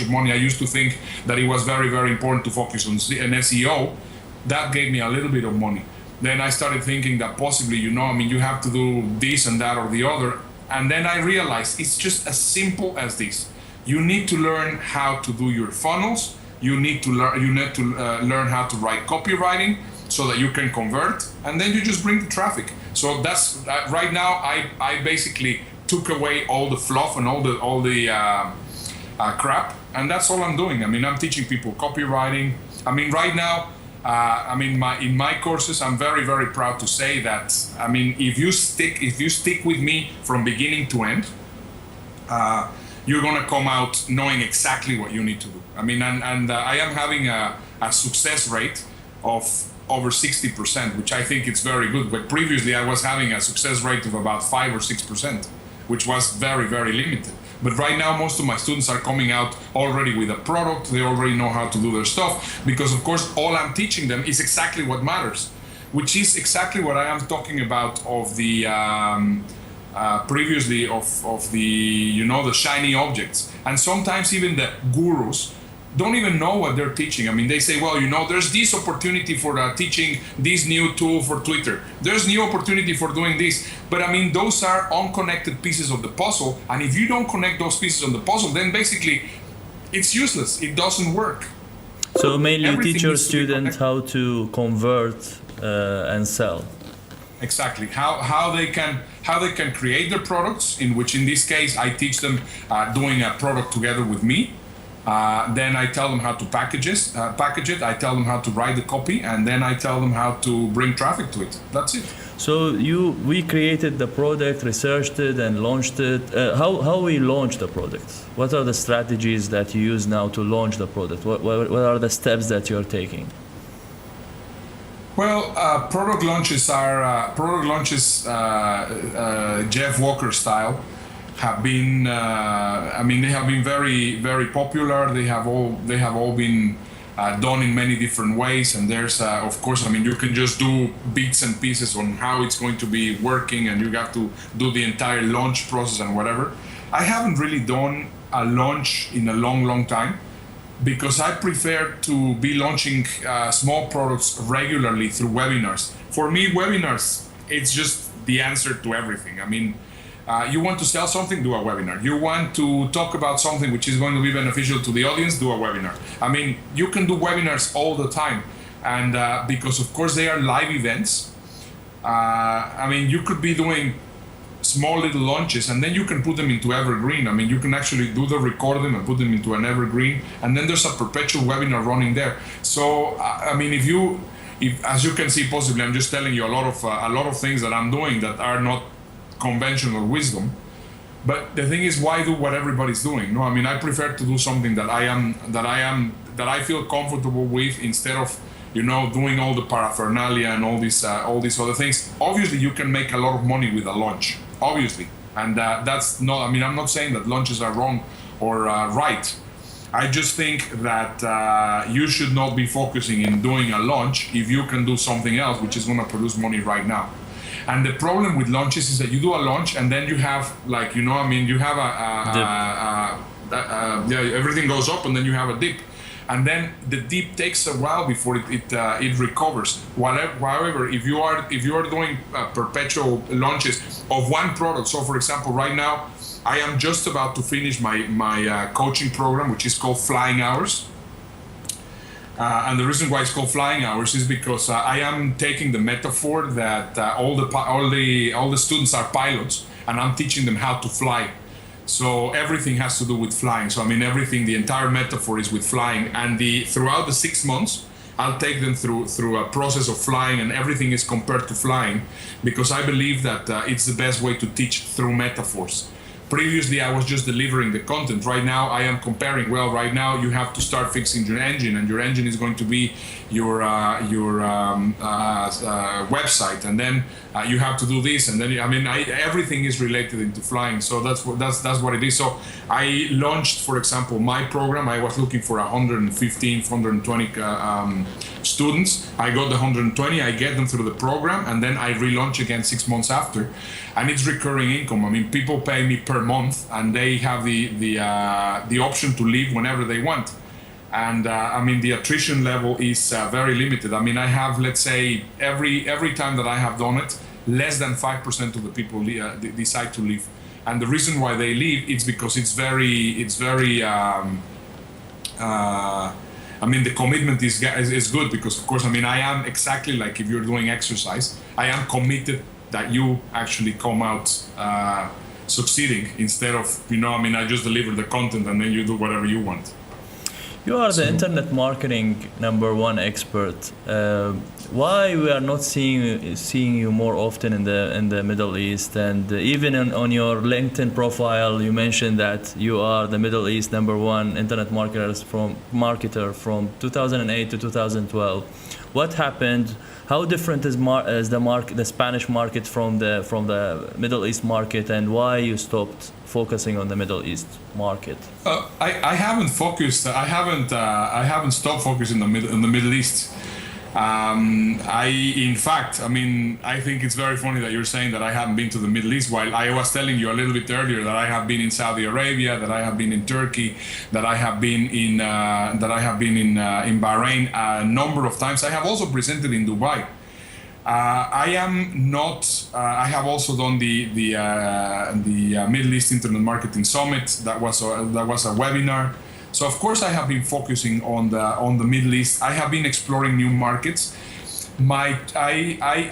of money. I used to think that it was very, very important to focus on an SEO. That gave me a little bit of money. Then I started thinking that possibly, you have to do this and that or the other. And then I realized it's just as simple as this. You need to learn how to do your funnels. You need to learn how to write copywriting so that you can convert, and then you just bring the traffic. So that's right now. I basically took away all the fluff and all the crap, and that's all I'm doing. I mean, I'm teaching people copywriting. I mean, right now, in my courses, I'm very, very proud to say that. I mean, if you stick with me from beginning to end, you're gonna come out knowing exactly what you need to do. I mean, and I am having a success rate of over 60%, which I think it's very good. But previously, I was having a success rate of about 5 or 6%. Which was very, very limited. But right now, most of my students are coming out already with a product. They already know how to do their stuff because, of course, all I'm teaching them is exactly what matters, which is exactly what I am talking about of the previously of the the shiny objects. And sometimes even the gurus don't even know what they're teaching. I mean, they say, well, there's this opportunity for teaching this new tool for Twitter. There's new opportunity for doing this. But I mean, those are unconnected pieces of the puzzle. And if you don't connect those pieces of the puzzle, then basically it's useless. It doesn't work. So mainly you teach your students how to convert and sell. Exactly. How they can create their products, in which in this case I teach them doing a product together with me. Then I tell them how to package it. I tell them how to write the copy, and then I tell them how to bring traffic to it. That's it. So we created the product, researched it, and launched it. How we launch the product? What are the strategies that you use now to launch the product? What are the steps that you're taking? Well, product launches are Jeff Walker style. Have been, they have been very, very popular. They have all been done in many different ways. And there's, of course, you can just do bits and pieces on how it's going to be working, and you have to do the entire launch process and whatever. I haven't really done a launch in a long, long time because I prefer to be launching small products regularly through webinars. For me, webinars, it's just the answer to everything. I mean, you want to sell something, do a webinar. You want to talk about something which is going to be beneficial to the audience, do a webinar. I mean, you can do webinars all the time. And because, of course, they are live events. You could be doing small little launches, and then you can put them into evergreen. I mean, you can actually do the recording and put them into an evergreen. And then there's a perpetual webinar running there. So, if as you can see, possibly, I'm just telling you a lot of things that I'm doing that are not conventional wisdom, but the thing is, why do what everybody's doing? No, I mean, I prefer to do something that I feel comfortable with instead of doing all the paraphernalia and all these other things. Obviously, you can make a lot of money with a launch, obviously, and that's not. I mean, I'm not saying that launches are wrong or right. I just think that you should not be focusing in doing a launch if you can do something else which is going to produce money right now. And the problem with launches is that you do a launch and then you have, like, you have everything goes up and then you have a dip. And then the dip takes a while before it recovers. However, if you are doing perpetual launches of one product, so for example, right now I am just about to finish my coaching program, which is called Flying Hours. And the reason why it's called Flying Hours is because I am taking the metaphor that all the students are pilots, and I'm teaching them how to fly. So everything has to do with flying. So the entire metaphor is with flying. And throughout the 6 months, I'll take them through a process of flying, and everything is compared to flying, because I believe that it's the best way to teach through metaphors. Previously, I was just delivering the content. Right now, I am comparing. Well, right now, you have to start fixing your engine, and your engine is going to be your website, and then you have to do this, and then everything is related into flying. So that's what it is. So I launched, for example, my program. I was looking for 115, 120 students. I got the 120. I get them through the program, and then I relaunch again 6 months after. And it's recurring income. People pay me per month, and they have the option to leave whenever they want. And the attrition level is very limited. I have, let's say, every time that I have done it, less than 5% of the people decide to leave. And the reason why they leave is because it's very. The commitment is good, because of course, I am exactly like if you're doing exercise. I am committed that you actually come out succeeding, instead of, I just deliver the content and then you do whatever you want. You are the internet marketing #1 expert. Why we are not seeing you more often in the Middle East? And even on your LinkedIn profile, you mentioned that you are the Middle East #1 internet marketer from 2008 to 2012. What happened? How different is the Spanish market from the Middle East market, and why you stopped focusing on the Middle East market? I haven't focused. I haven't stopped focusing on the Middle East. I think it's very funny that you're saying that I haven't been to the Middle East, while I was telling you a little bit earlier that I have been in Saudi Arabia, that I have been in Turkey, that I have been in Bahrain a number of times. I have also presented in Dubai. I am not. I have also done the Middle East Internet Marketing Summit. That was a webinar. So of course I have been focusing on the Middle East. I have been exploring new markets.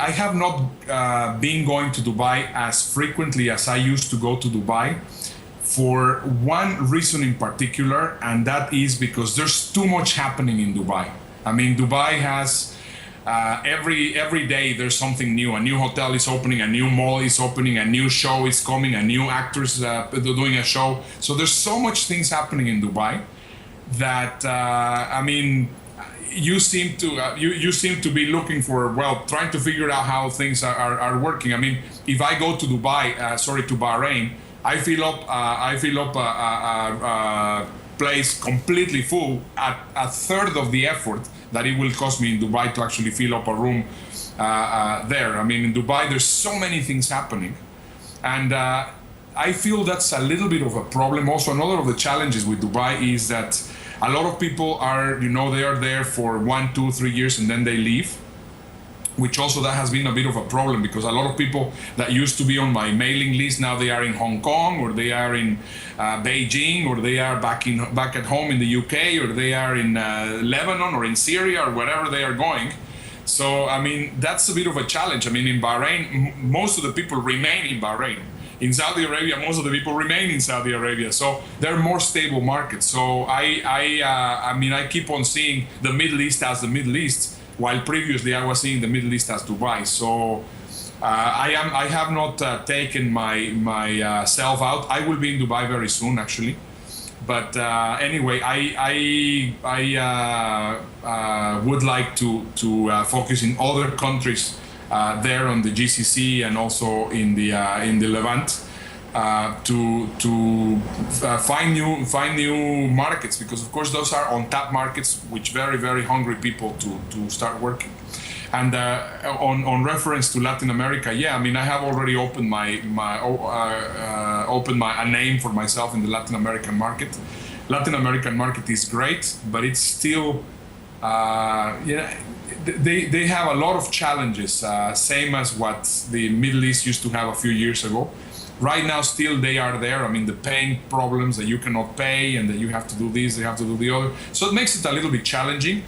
I have not been going to Dubai as frequently as I used to go to Dubai, for one reason in particular, and that is because there's too much happening in Dubai. Dubai has every day there's something new. A new hotel is opening, a new mall is opening, a new show is coming, a new actors doing a show. So there's so much things happening in Dubai that you seem to be looking for, trying to figure out how things are working. If I go to to Bahrain, I fill up a place completely full at a third of the effort that it will cost me in Dubai to actually fill up a room there. In Dubai, there's so many things happening, and I feel that's a little bit of a problem. Also, another of the challenges with Dubai is that a lot of people are, they are there for 1, 2, 3 years and then they leave, which also that has been a bit of a problem, because a lot of people that used to be on my mailing list, now they are in Hong Kong, or they are in Beijing, or they are back at home in the UK, or they are in Lebanon or in Syria, or wherever they are going. So that's a bit of a challenge. In Bahrain, most of the people remain in Bahrain. In Saudi Arabia, most of the people remain in Saudi Arabia, so they're more stable markets. So I keep on seeing the Middle East as the Middle East, while previously I was seeing the Middle East as Dubai. So I have not taken myself out. I will be in Dubai very soon, actually. But anyway, I would like to focus in other countries there on the GCC and also in the Levant. find new markets, because of course those are untapped markets which very hungry people to start working. And on reference to Latin America, yeah, I mean, I have already opened a name for myself in the Latin American market. Latin American market is great, but it's still, they have a lot of challenges, same as what the Middle East used to have a few years ago. Right now, still they are there. I mean, the paying problems that you cannot pay and that you have to do this, you have to do the other. So it makes it a little bit challenging.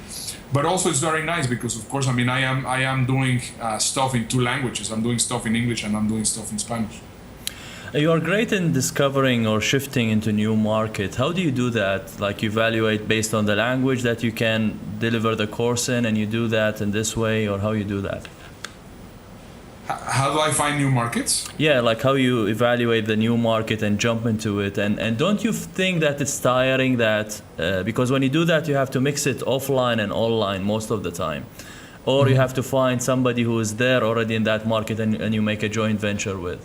But also it's very nice because, of course, I mean, I am doing stuff in two languages. I'm doing stuff in English and I'm doing stuff in Spanish. You are great in discovering or shifting into new market. How do you do that? Like, you evaluate based on the language that you can deliver the course in, and you do that in this way, or how you do that? How do I find new markets? Yeah, like how you evaluate the new market and jump into it. And don't you think that it's tiring that, because when you do that, you have to mix it offline and online most of the time. Or you have to find somebody who is there already in that market and you make a joint venture with.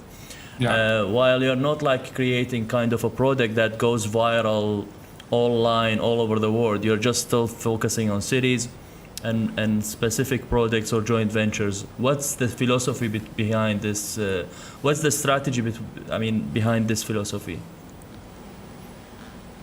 Yeah. While you're not like creating kind of a product that goes viral online all over the world, you're just still focusing on cities and specific projects or joint ventures. What's the philosophy behind this? What's the strategy behind this philosophy?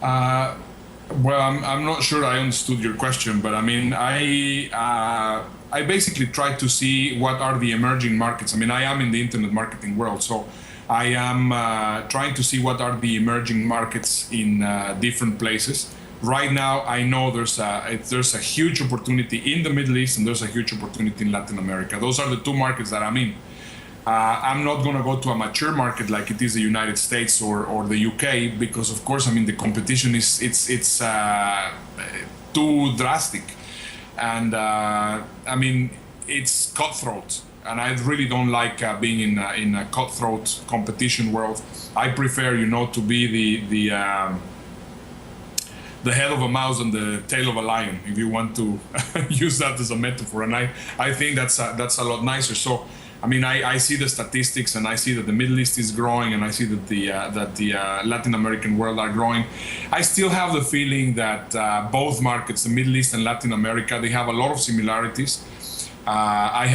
Well, I'm not sure I understood your question, but I mean, I basically try to see what are the emerging markets. I mean, I am in the internet marketing world, so I am trying to see what are the emerging markets in different places. Right now, I know there's a huge opportunity in the Middle East and there's a huge opportunity in Latin America. Those are the two markets that I'm in. I'm not going to go to a mature market like it is the United States or the UK, because of course, I mean, the competition is it's too drastic, and I mean, it's cutthroat, and I really don't like being in a cutthroat competition world. I prefer, to be the head of a mouse and the tail of a lion, if you want to use that as a metaphor. And I think that's a lot nicer. So, I mean, I see the statistics and I see that the Middle East is growing and I see that the Latin American world are growing. I still have the feeling that both markets, the Middle East and Latin America, they have a lot of similarities. I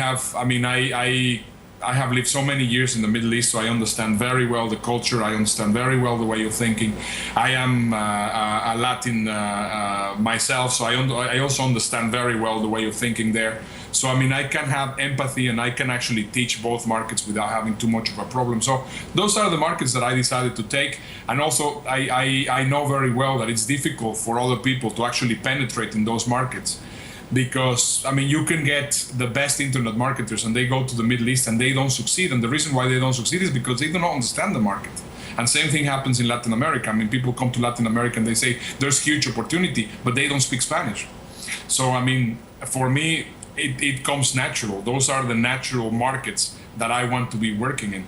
have lived so many years in the Middle East, so I understand very well the culture. I understand very well the way of thinking. I am a Latin myself, so I also understand very well the way of thinking there. So, I mean, I can have empathy and I can actually teach both markets without having too much of a problem. So those are the markets that I decided to take. And also, I know very well that it's difficult for other people to actually penetrate in those markets. Because, I mean, you can get the best internet marketers and they go to the Middle East and they don't succeed. And the reason why they don't succeed is because they do not understand the market. And same thing happens in Latin America. I mean, people come to Latin America and they say there's huge opportunity, but they don't speak Spanish. So, I mean, for me, it comes natural. Those are the natural markets that I want to be working in.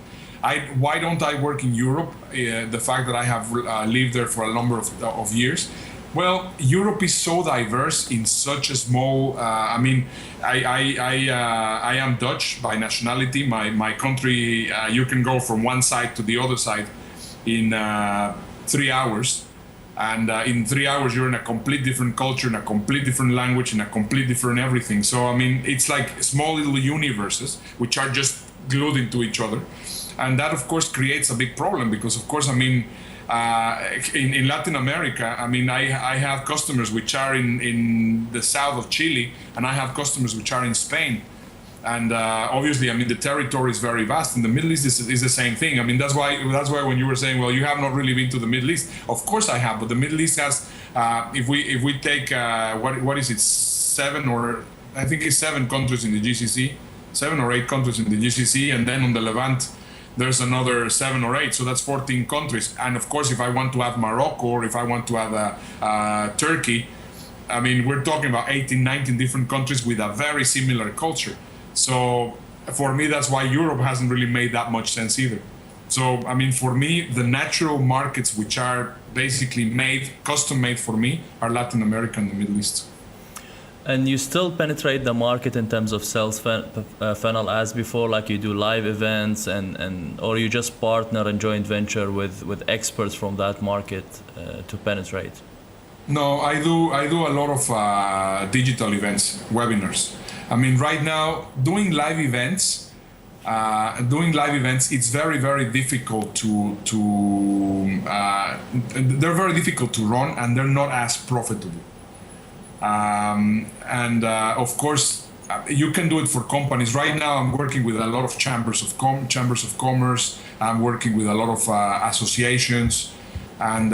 Why don't I work in Europe? The fact that I have lived there for a number of years. Well, Europe is so diverse in such a small. I mean, I am Dutch by nationality. My country, you can go from one side to the other side in 3 hours, and in 3 hours you're in a complete different culture, in a complete different language, in a complete different everything. So I mean, it's like small little universes which are just glued into each other, and that of course creates a big problem because of course, I mean. In Latin America, I mean, I have customers which are in the south of Chile, and I have customers which are in Spain. And obviously, I mean, the territory is very vast. In the Middle East is the same thing. I mean, that's why when you were saying, well, you have not really been to the Middle East. Of course I have, but the Middle East has, if we take, what is it, 7 countries in the GCC, 7 or 8 countries in the GCC, and then on the Levant, there's another 7 or 8, so that's 14 countries. And of course, if I want to have Morocco or if I want to have Turkey, I mean, we're talking about 18, 19 different countries with a very similar culture. So for me, that's why Europe hasn't really made that much sense either. So, I mean, for me, the natural markets which are basically custom made for me are Latin America and the Middle East. And you still penetrate the market in terms of sales funnel as before, like you do live events or you just partner and joint venture with experts from that market to penetrate? No, I do a lot of digital events, webinars. I mean, right now doing live events, it's very, very difficult they're very difficult to run, and they're not as profitable. Of course, you can do it for companies. Right now, I'm working with a lot of chambers of commerce. I'm working with a lot of associations, and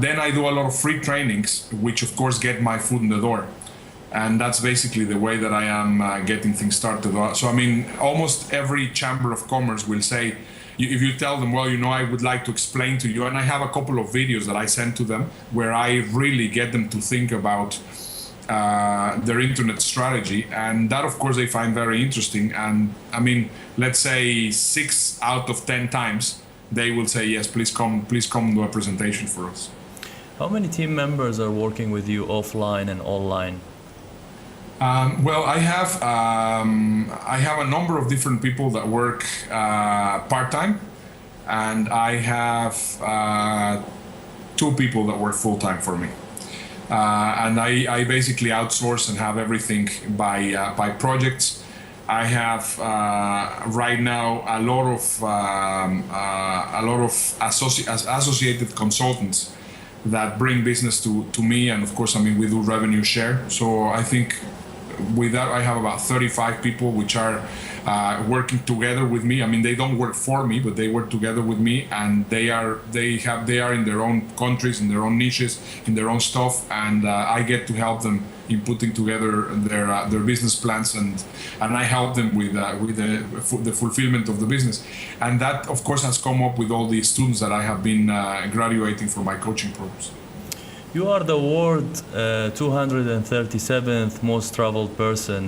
then I do a lot of free trainings, which of course get my foot in the door. And that's basically the way that I am getting things started. So I mean, almost every chamber of commerce will say, if you tell them, well, I would like to explain to you, and I have a couple of videos that I send to them where I really get them to think about their internet strategy, and that of course they find very interesting. And I mean, let's say 6 out of 10 times they will say, yes, please come do a presentation for us. How many team members are working with you offline and online? Well, I have a number of different people that work part-time, and I have 2 people that work full-time for me. And I basically outsource and have everything by projects. I have right now a lot of associated consultants that bring business to me, and of course, I mean, we do revenue share. So I think with that, I have about 35 people which are working together with me. I mean, they don't work for me, but they work together with me, and they are in their own countries, in their own niches, in their own stuff, and I get to help them in putting together their business plans, and I help them with the fulfillment of the business. And that, of course, has come up with all the students that I have been graduating from my coaching programs. You are the world 237th most traveled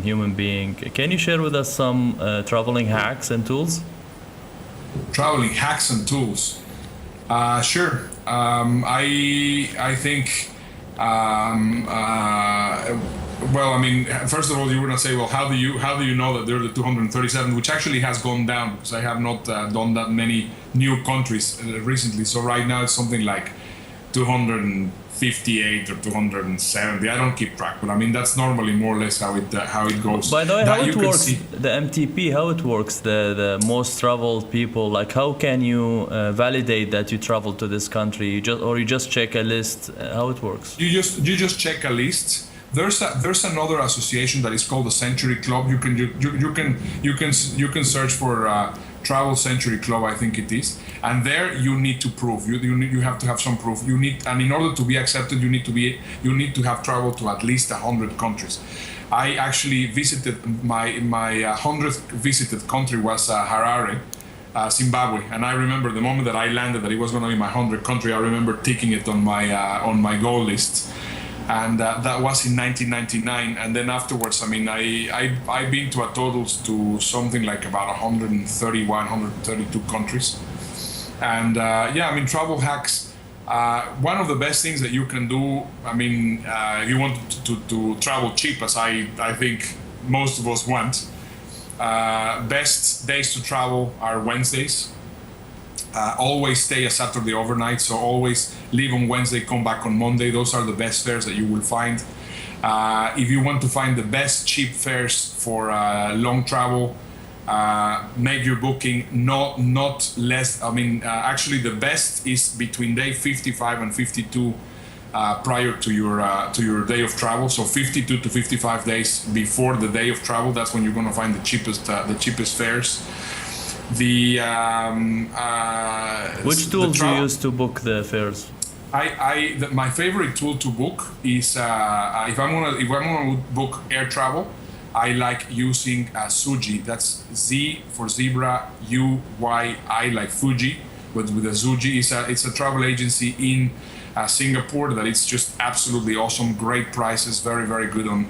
human being. Can you share with us some traveling hacks and tools? Traveling hacks and tools. Sure. I think. Well, I mean, first of all, you were gonna say, well, how do you know that they're the 237, which actually has gone down because I have not done that many new countries recently. So right now it's something like 258 or 270. I don't keep track, but I mean that's normally more or less how it goes. By the way, how it works, the MTP, how it works, the most traveled people, like how can you validate that you traveled to this country? You just check a list. How it works? You just check a list. There's another association that is called the Century Club. You can search for Travel Century Club, I think it is, and there you need to prove. You have to have some proof. And in order to be accepted, you need to have traveled to at least 100 countries. I actually visited my 100th visited country was Harare, Zimbabwe, and I remember the moment that I landed that it was going to be my 100th country. I remember ticking it on my goal list. And that was in 1999, and then afterwards, I mean, I've been to a totals to something like about 131, 132 countries, and yeah, I mean, travel hacks. One of the best things that you can do, I mean, if you want to travel cheap, as I think most of us want, best days to travel are Wednesdays. Always stay a Saturday overnight, so always leave on Wednesday, come back on Monday. Those are the best fares that you will find. If you want to find the best cheap fares for long travel, make your booking not less. I mean, actually the best is between day 55 and 52 prior to your day of travel. So 52 to 55 days before the day of travel, that's when you're going to find the cheapest fares. Which tools do you use to book the fares? My favorite tool to book is if I'm gonna book air travel, I like using Suji. That's Z for zebra, UYI, like Fuji, but with a Suji. It's a travel agency in Singapore that it's just absolutely awesome. Great prices, very good on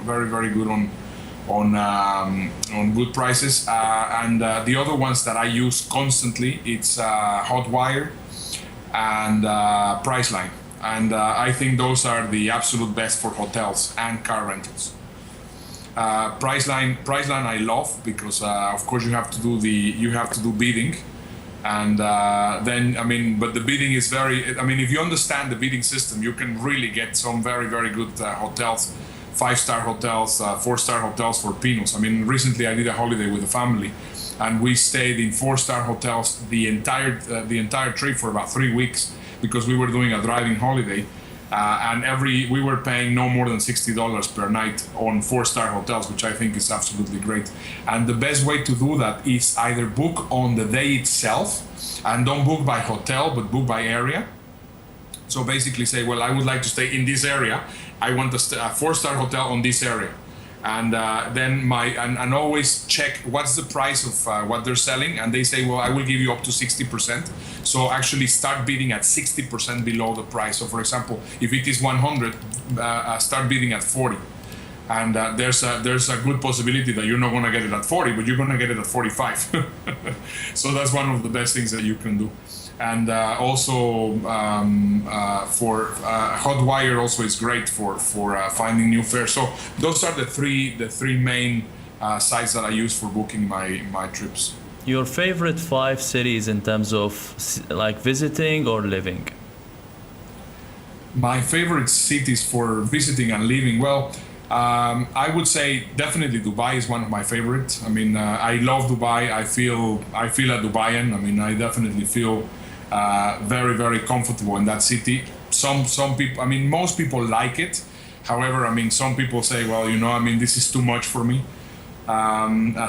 good prices, and the other ones that I use constantly, it's Hotwire and Priceline, and I think those are the absolute best for hotels and car rentals. Priceline I love because of course you have to do bidding, and then but the bidding is very. If you understand the bidding system, you can really get some very very good hotels, 5-star hotels, 4-star hotels for peanuts. Recently I did a holiday with a family, and we stayed in 4-star hotels the entire trip for about 3 weeks because we were doing a driving holiday. And we were paying no more than $60 per night on 4-star hotels, which I think is absolutely great. And the best way to do that is either book on the day itself, and don't book by hotel, but book by area. So basically say, well, I would like to stay in this area. I want a 4-star hotel on this area. And then and always check what's the price of what they're selling, and they say, well, I will give you up to 60%. So actually start bidding at 60% below the price. So for example, if it is 100, start bidding at 40. And there's a good possibility that you're not going to get it at 40, but you're going to get it at 45. So that's one of the best things that you can do. And also for Hotwire also is great for finding new fares. So those are the three main sites that I use for booking my trips. Your favorite 5 cities in terms of like visiting or living? My favorite cities for visiting and living, well, I would say definitely Dubai is one of my favorites. I love Dubai. I feel a Dubaian. I definitely feel very, very comfortable in that city. Some people, most people like it. However, some people say, well, this is too much for me.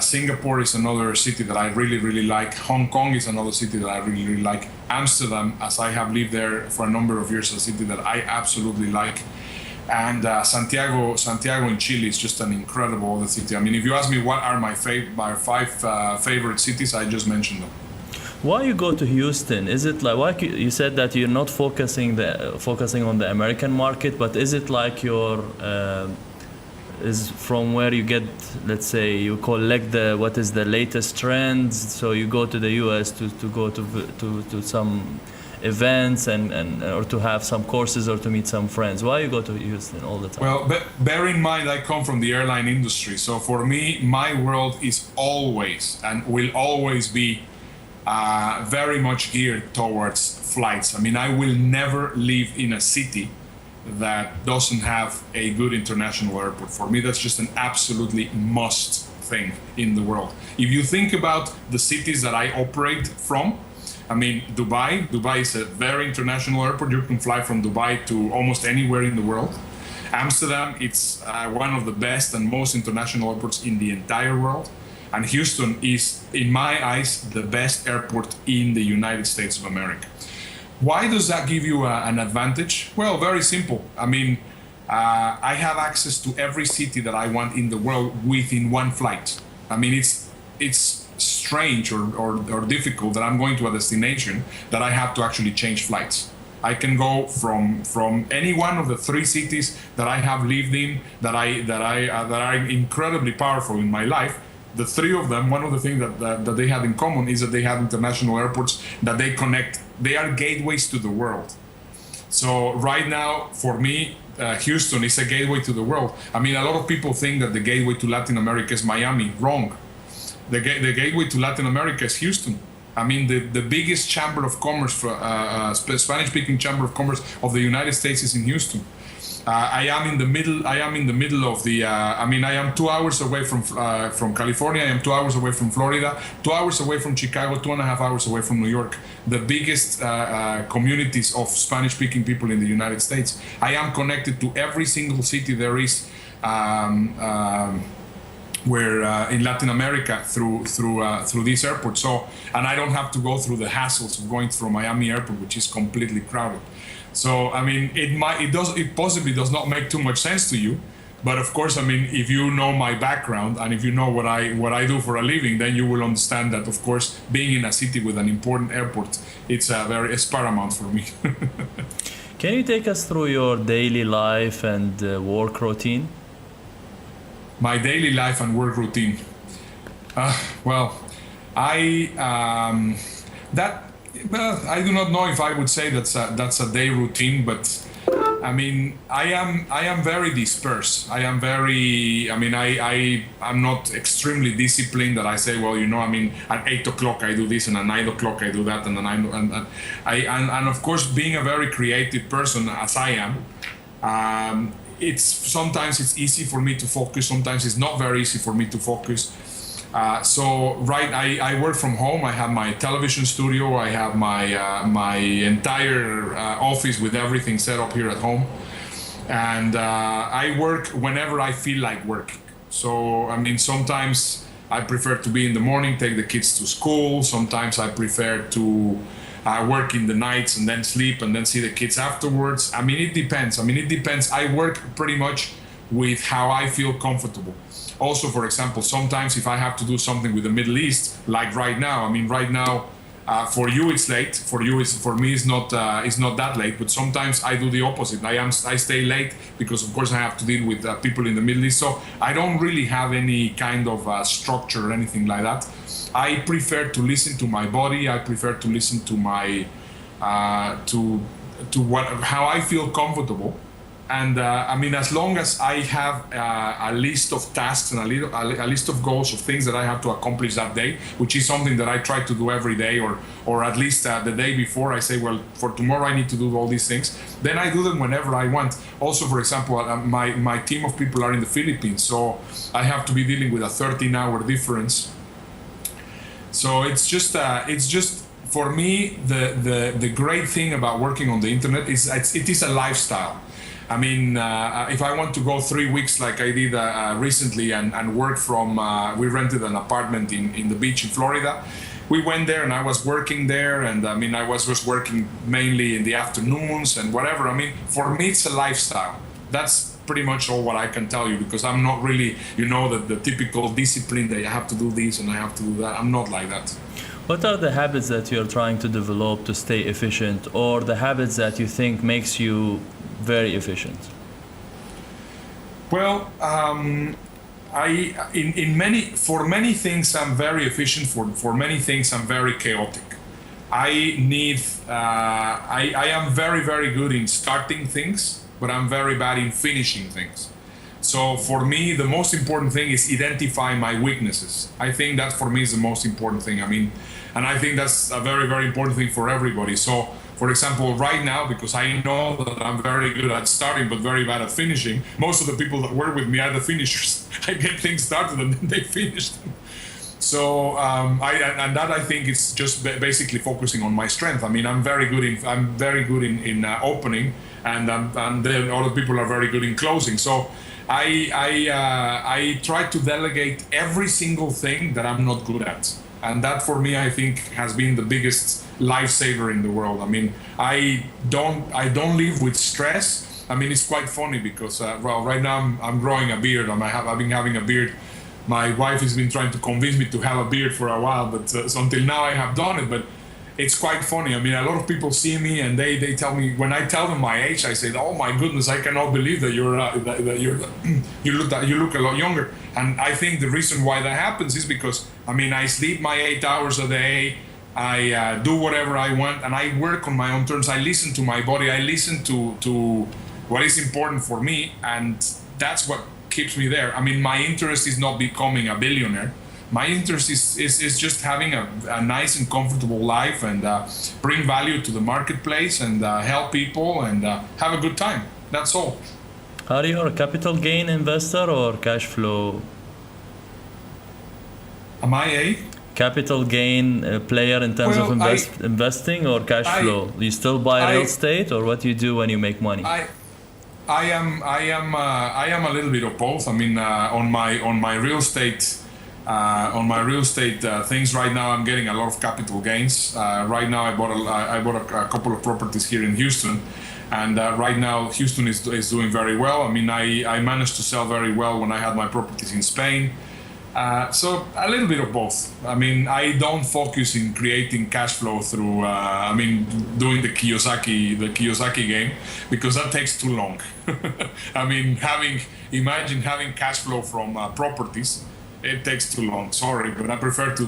Singapore is another city that I really, really like. Hong Kong is another city that I really, really like. Amsterdam, as I have lived there for a number of years, is a city that I absolutely like. And Santiago in Chile is just an incredible other city. If you ask me what are my 5 favorite cities, I just mentioned them. Why you go to Houston? Is it like, why you said that you're not focusing on the American market, but is it like your is from where you get, let's say, you collect what is the latest trends, so you go to the US to go to some events and or to have some courses or to meet some friends? Why you go to Houston all the time? Well, bear in mind I come from the airline industry, so for me my world is always and will always be very much geared towards flights. I will never live in a city that doesn't have a good international airport. For me, that's just an absolutely must thing in the world. If you think about the cities that I operate from, Dubai is a very international airport. You can fly from Dubai to almost anywhere in the world. Amsterdam, it's one of the best and most international airports in the entire world. And Houston is, in my eyes, the best airport in the United States of America. Why does that give you an advantage? Well, very simple. I have access to every city that I want in the world within one flight. It's strange or difficult that I'm going to a destination that I have to actually change flights. I can go from any one of the 3 cities that I have lived in that are incredibly powerful in my life. The 3 of them, one of the things that they had in common is that they have international airports that they connect. They are gateways to the world. So right now, for me, Houston is a gateway to the world. A lot of people think that the gateway to Latin America is Miami. Wrong. The gateway to Latin America is Houston. The biggest chamber of commerce, Spanish-speaking chamber of commerce of the United States is in Houston. I am in the middle of the. I am 2 hours away from California. I am 2 hours away from Florida. 2 hours away from Chicago. 2.5 hours away from New York. The biggest communities of Spanish-speaking people in the United States. I am connected to every single city there is. Where in Latin America through this airport. So, and I don't have to go through the hassles of going through Miami airport, which is completely crowded. So, it possibly does not make too much sense to you, but of course, if you know my background and if you know what I do for a living, then you will understand that, of course, being in a city with an important airport, it's paramount for me. Can you take us through your daily life and work routine? My daily life and work routine. I do not know if I would say that's a day routine, but I mean, I am very dispersed. I am very, I mean, I'm not extremely disciplined that I say, well, you know, I mean, at 8 o'clock I do this and at 9 o'clock I do that. And of course, being a very creative person as I am, sometimes it's easy for me to focus. Sometimes it's not very easy for me to focus. I work from home. I have my television studio. I have my entire office with everything set up here at home, and I work whenever I feel like working. So I mean, sometimes I prefer to be in the morning, take the kids to school. Sometimes I prefer to work in the nights and then sleep and then see the kids afterwards. I mean, it depends. I work pretty much with how I feel comfortable. Also, for example, sometimes if I have to do something with the Middle East, like right now, I mean, right now, for you it's late. For me it's not that late. But sometimes I do the opposite. I stay late because, of course, I have to deal with people in the Middle East. So I don't really have any kind of structure or anything like that. I prefer to listen to my body. I prefer to listen to my how I feel comfortable. And I mean, as long as I have a list of tasks and a list of goals of things that I have to accomplish that day, which is something that I try to do every day, or at least the day before, I say, well, for tomorrow I need to do all these things. Then I do them whenever I want. Also, for example, my team of people are in the Philippines, so I have to be dealing with a 13-hour difference. So it's just for me, the great thing about working on the internet is it is a lifestyle. I mean, if I want to go 3 weeks like I did recently and work from, we rented an apartment in the beach in Florida. We went there and I was working there, and I mean, I was just working mainly in the afternoons and whatever. I mean, for me, it's a lifestyle. That's pretty much all what I can tell you, because I'm not really, you know, the typical discipline that you have to do this and I have to do that. I'm not like that. What are the habits that you're trying to develop to stay efficient, or the habits that you think makes you very efficient? Well, for many things I'm very efficient. For many things I'm very chaotic. I am very, very good in starting things, but I'm very bad in finishing things. So for me, the most important thing is identify my weaknesses. I think that for me is the most important thing. I mean, and I think that's a very, very important thing for everybody. So, for example, right now, because I know that I'm very good at starting but very bad at finishing, most of the people that work with me are the finishers. I get things started and then they finish them. So that I think is just basically focusing on my strength. I mean, I'm very good in opening, and then other people are very good in closing. So I try to delegate every single thing that I'm not good at. And that for me, I think, has been the biggest lifesaver in the world. I mean, I don't live with stress. I mean, it's quite funny because right now I'm growing a beard. I've been having a beard. My wife has been trying to convince me to have a beard for a while, but so until now I have done it. But it's quite funny. I mean, a lot of people see me and they tell me, when I tell them my age, I say, "Oh my goodness, I cannot believe that you look a lot younger." And I think the reason why that happens is because, I mean, I sleep my 8 hours a day. I do whatever I want, and I work on my own terms. I listen to my body. I listen to what is important for me, and that's what keeps me there. I mean, my interest is not becoming a billionaire. My interest is just having a nice and comfortable life, and bring value to the marketplace, and help people, and have a good time. That's all. Are you a capital gain investor or cash flow? Am I a capital gain player in terms of investing or cash flow? Do you still buy real estate, or what do you do when you make money? I am a little bit of both. I mean, on my real estate things right now, I'm getting a lot of capital gains. Right now, I bought a couple of properties here in Houston, and right now Houston is doing very well. I mean, I managed to sell very well when I had my properties in Spain. So a little bit of both. I mean, I don't focus in creating cash flow through, doing the Kiyosaki game, because that takes too long. I mean, imagine having cash flow from properties. It takes too long. Sorry, but I prefer to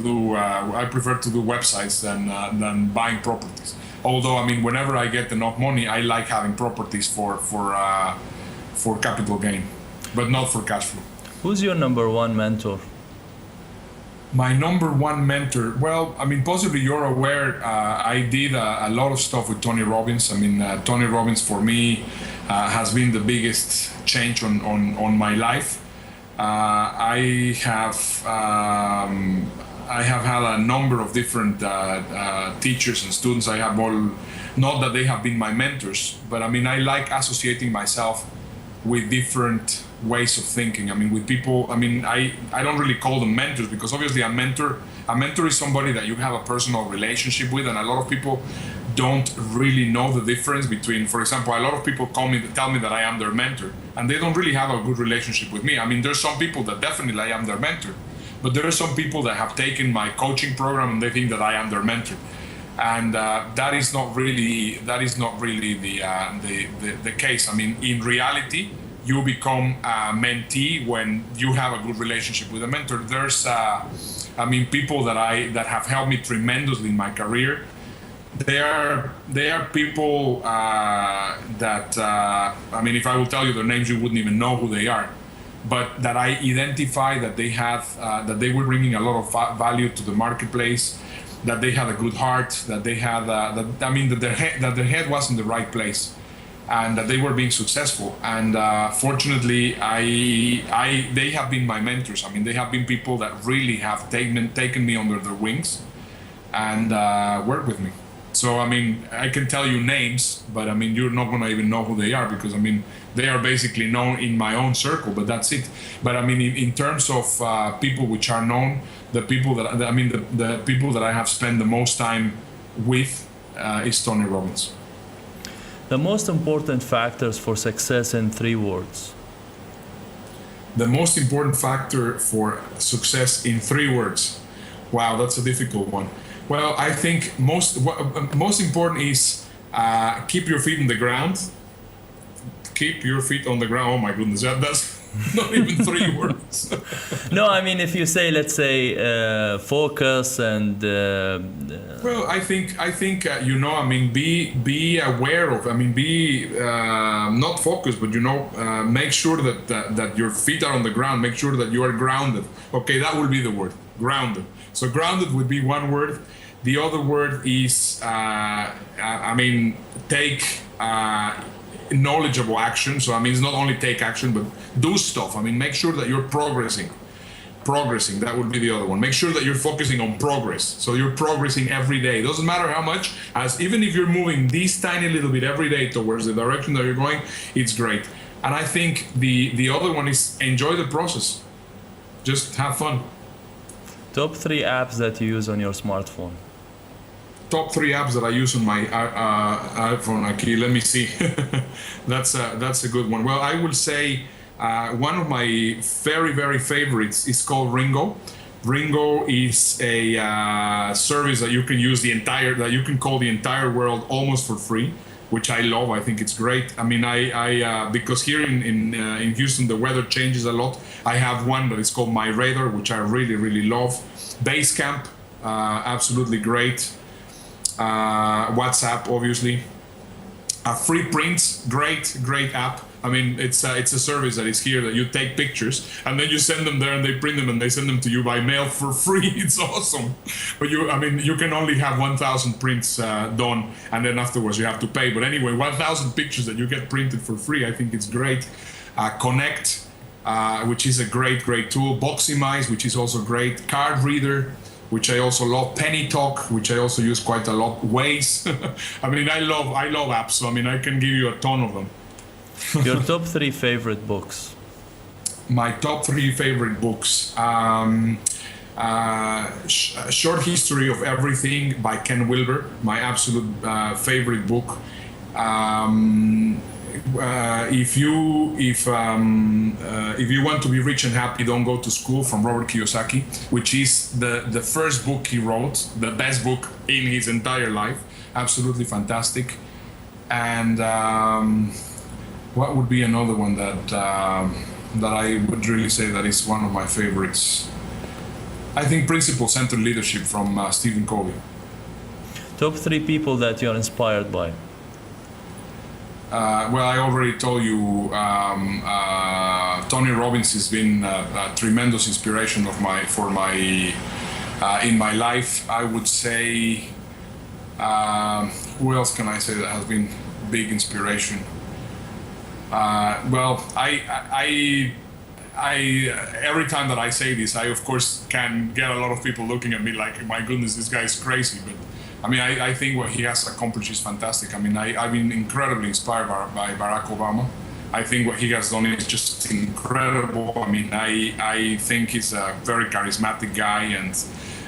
do websites than buying properties. Although, I mean, whenever I get enough money, I like having properties for capital gain, but not for cash flow. Who's your number one mentor? My number one mentor, well, I mean, possibly you're aware, I did a lot of stuff with Tony Robbins. I mean, Tony Robbins for me has been the biggest change on my life. I have had a number of different teachers and students. I have all, not that they have been my mentors, but I mean, I like associating myself with different ways of thinking. I mean, with people, I mean, I don't really call them mentors, because obviously a mentor is somebody that you have a personal relationship with, and a lot of people don't really know the difference between, for example, a lot of people tell me that I am their mentor, and they don't really have a good relationship with me. I mean, there's some people that definitely I am their mentor, but there are some people that have taken my coaching program and they think that I am their mentor. And that is not really the case. I mean, in reality, you become a mentee when you have a good relationship with a mentor. There's, I mean, people that have helped me tremendously in my career. They are people that I mean, if I will tell you their names, you wouldn't even know who they are. But that I identify that they have that they were bringing a lot of value to the marketplace, that they had a good heart, that they had that their head was in the right place, and that they were being successful. And fortunately, they have been my mentors. I mean, they have been people that really have taken me under their wings and worked with me. So, I mean, I can tell you names, but I mean, you're not going to even know who they are, because I mean, they are basically known in my own circle, but that's it. But I mean, in terms of people which are known, the people that the people that I have spent the most time with is Tony Robbins. The most important factors for success in 3 words. The most important factor for success in 3 words. Wow, that's a difficult one. Well, I think most important is keep your feet on the ground. Keep your feet on the ground. Oh my goodness, that's not even 3 words. No, I mean, if you say, let's say, focus and. Well, I think you know, I mean, be aware of. I mean, be not focused, but you know, make sure that your feet are on the ground. Make sure that you are grounded. Okay, that will be the word, grounded. So grounded would be one word. The other word is, I mean, take knowledgeable action. So I mean, it's not only take action, but do stuff. I mean, make sure that you're progressing. That would be the other one. Make sure that you're focusing on progress. So you're progressing every day. Doesn't matter how much, as even if you're moving this tiny little bit every day towards the direction that you're going, it's great. And I think the other one is enjoy the process. Just have fun. Top 3 apps that you use on your smartphone. Top 3 apps that I use on my iPhone. Okay, let me see. That's a good one. Well, I will say one of my very favorites is called Ringo. Ringo is a service that you can use that you can call the entire world almost for free, which I love. I think it's great. I mean, I because here in Houston the weather changes a lot. I have one that is called My Radar, which I really love. Basecamp, absolutely great. WhatsApp, obviously. Free Prints, great app. I mean, it's a service that is here that you take pictures and then you send them there and they print them and they send them to you by mail for free. It's awesome. But you can only have 1,000 prints done, and then afterwards you have to pay. But anyway, 1,000 pictures that you get printed for free, I think it's great. Connect, which is a great tool. Boximize, which is also great. Card Reader, which I also love. Penny Talk, which I also use quite a lot. Waze. I mean, I love apps. So I mean, I can give you a ton of them. Your top 3 favorite books. My top 3 favorite books. Short History of Everything by Ken Wilber, my absolute favorite book. If you want to be rich and happy, don't go to school, from Robert Kiyosaki, which is the first book he wrote, the best book in his entire life. Absolutely fantastic. And what would be another one that I would really say that is one of my favorites? I think Principle-Centered Leadership from Stephen Covey. Top 3 people that you're inspired by. Well, I already told you, Tony Robbins has been a tremendous inspiration in my life. I would say, who else can I say that has been big inspiration? Well, I every time that I say this, I of course can get a lot of people looking at me like, my goodness, this guy is crazy. But I mean, I think what he has accomplished is fantastic. I mean, I've been incredibly inspired by Barack Obama. I think what he has done is just incredible. I mean, I think he's a very charismatic guy, and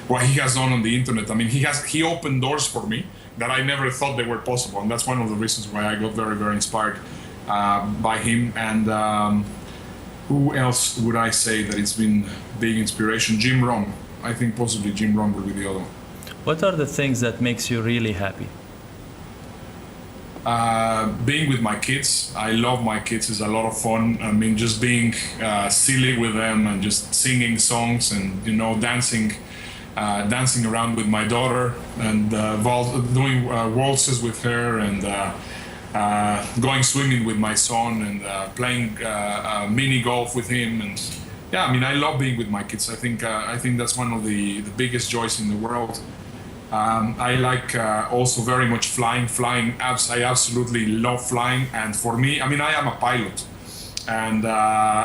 what he has done on the internet, I mean, he opened doors for me that I never thought they were possible. And that's one of the reasons why I got very, very inspired by him. And who else would I say that it's been big inspiration? Jim Rohn. I think possibly Jim Rohn will be the other one. What are the things that makes you really happy? Being with my kids. I love my kids. It's a lot of fun. I mean, just being silly with them and just singing songs and, you know, dancing around with my daughter and doing waltzes with her and going swimming with my son and playing mini golf with him. And yeah, I mean, I love being with my kids. I think that's one of the biggest joys in the world. I like also very much flying. I absolutely love flying. And for me, I mean, I am a pilot, and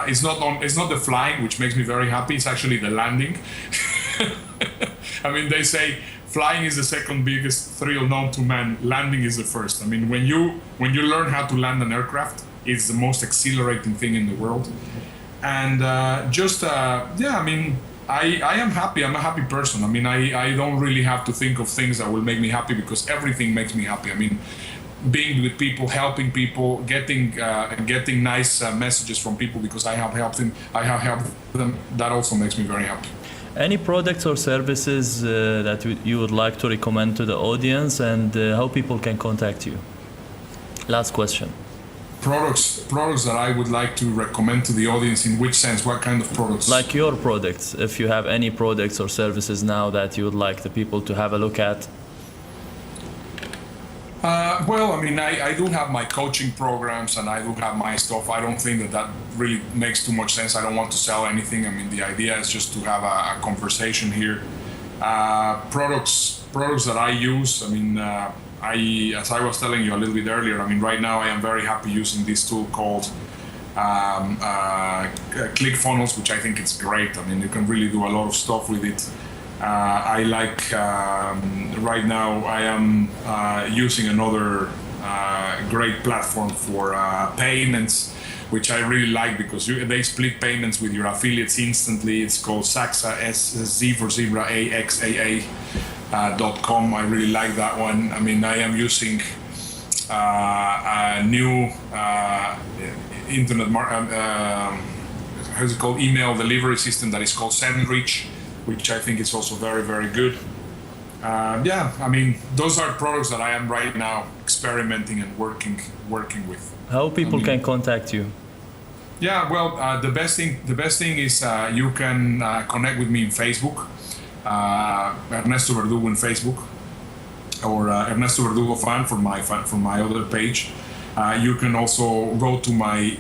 it's not the flying which makes me very happy. It's actually the landing. I mean, they say flying is the second biggest thrill known to man. Landing is the first. I mean, when you learn how to land an aircraft, it's the most exhilarating thing in the world. And yeah, I mean, I am happy. I'm a happy person. I mean, I don't really have to think of things that will make me happy because everything makes me happy. I mean, being with people, helping people, getting nice messages from people because I have helped them. That also makes me very happy. Any products or services that you would like to recommend to the audience, and how people can contact you? Last question. Products that I would like to recommend to the audience, in which sense? What kind of products? Like your products, if you have any products or services now that you would like the people to have a look at. Well, I mean, I do have my coaching programs and I do have my stuff. I don't think that really makes too much sense. I don't want to sell anything. I mean, the idea is just to have a conversation here. Products that I use, I mean, as I was telling you a little bit earlier, I mean, right now I am very happy using this tool called ClickFunnels, which I think it's great. I mean, you can really do a lot of stuff with it. I like, right now I am using another great platform for payments, which I really like because they split payments with your affiliates instantly. It's called Saxa, Z for Zebra, AXAA.com. I really like that one. I mean, I am using a new internet how's it called, email delivery system that is called SendReach, which I think is also very, very good. Yeah, I mean, those are products that I am right now experimenting and working with. How people can contact you? Yeah, well, the best thing is you can connect with me in Facebook, Ernesto Verdugo in Facebook, or Ernesto Verdugo fan from my other page. You can also go to my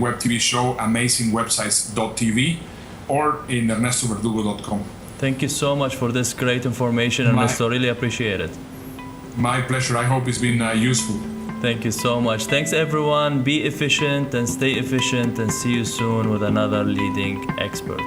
web TV show, amazingwebsites.tv, or in ernestoverdugo.com. Thank you so much for this great information, Ernesto. Really appreciate it. My pleasure. I hope it's been useful. Thank you so much. Thanks, everyone. Be efficient and stay efficient, and see you soon with another leading expert.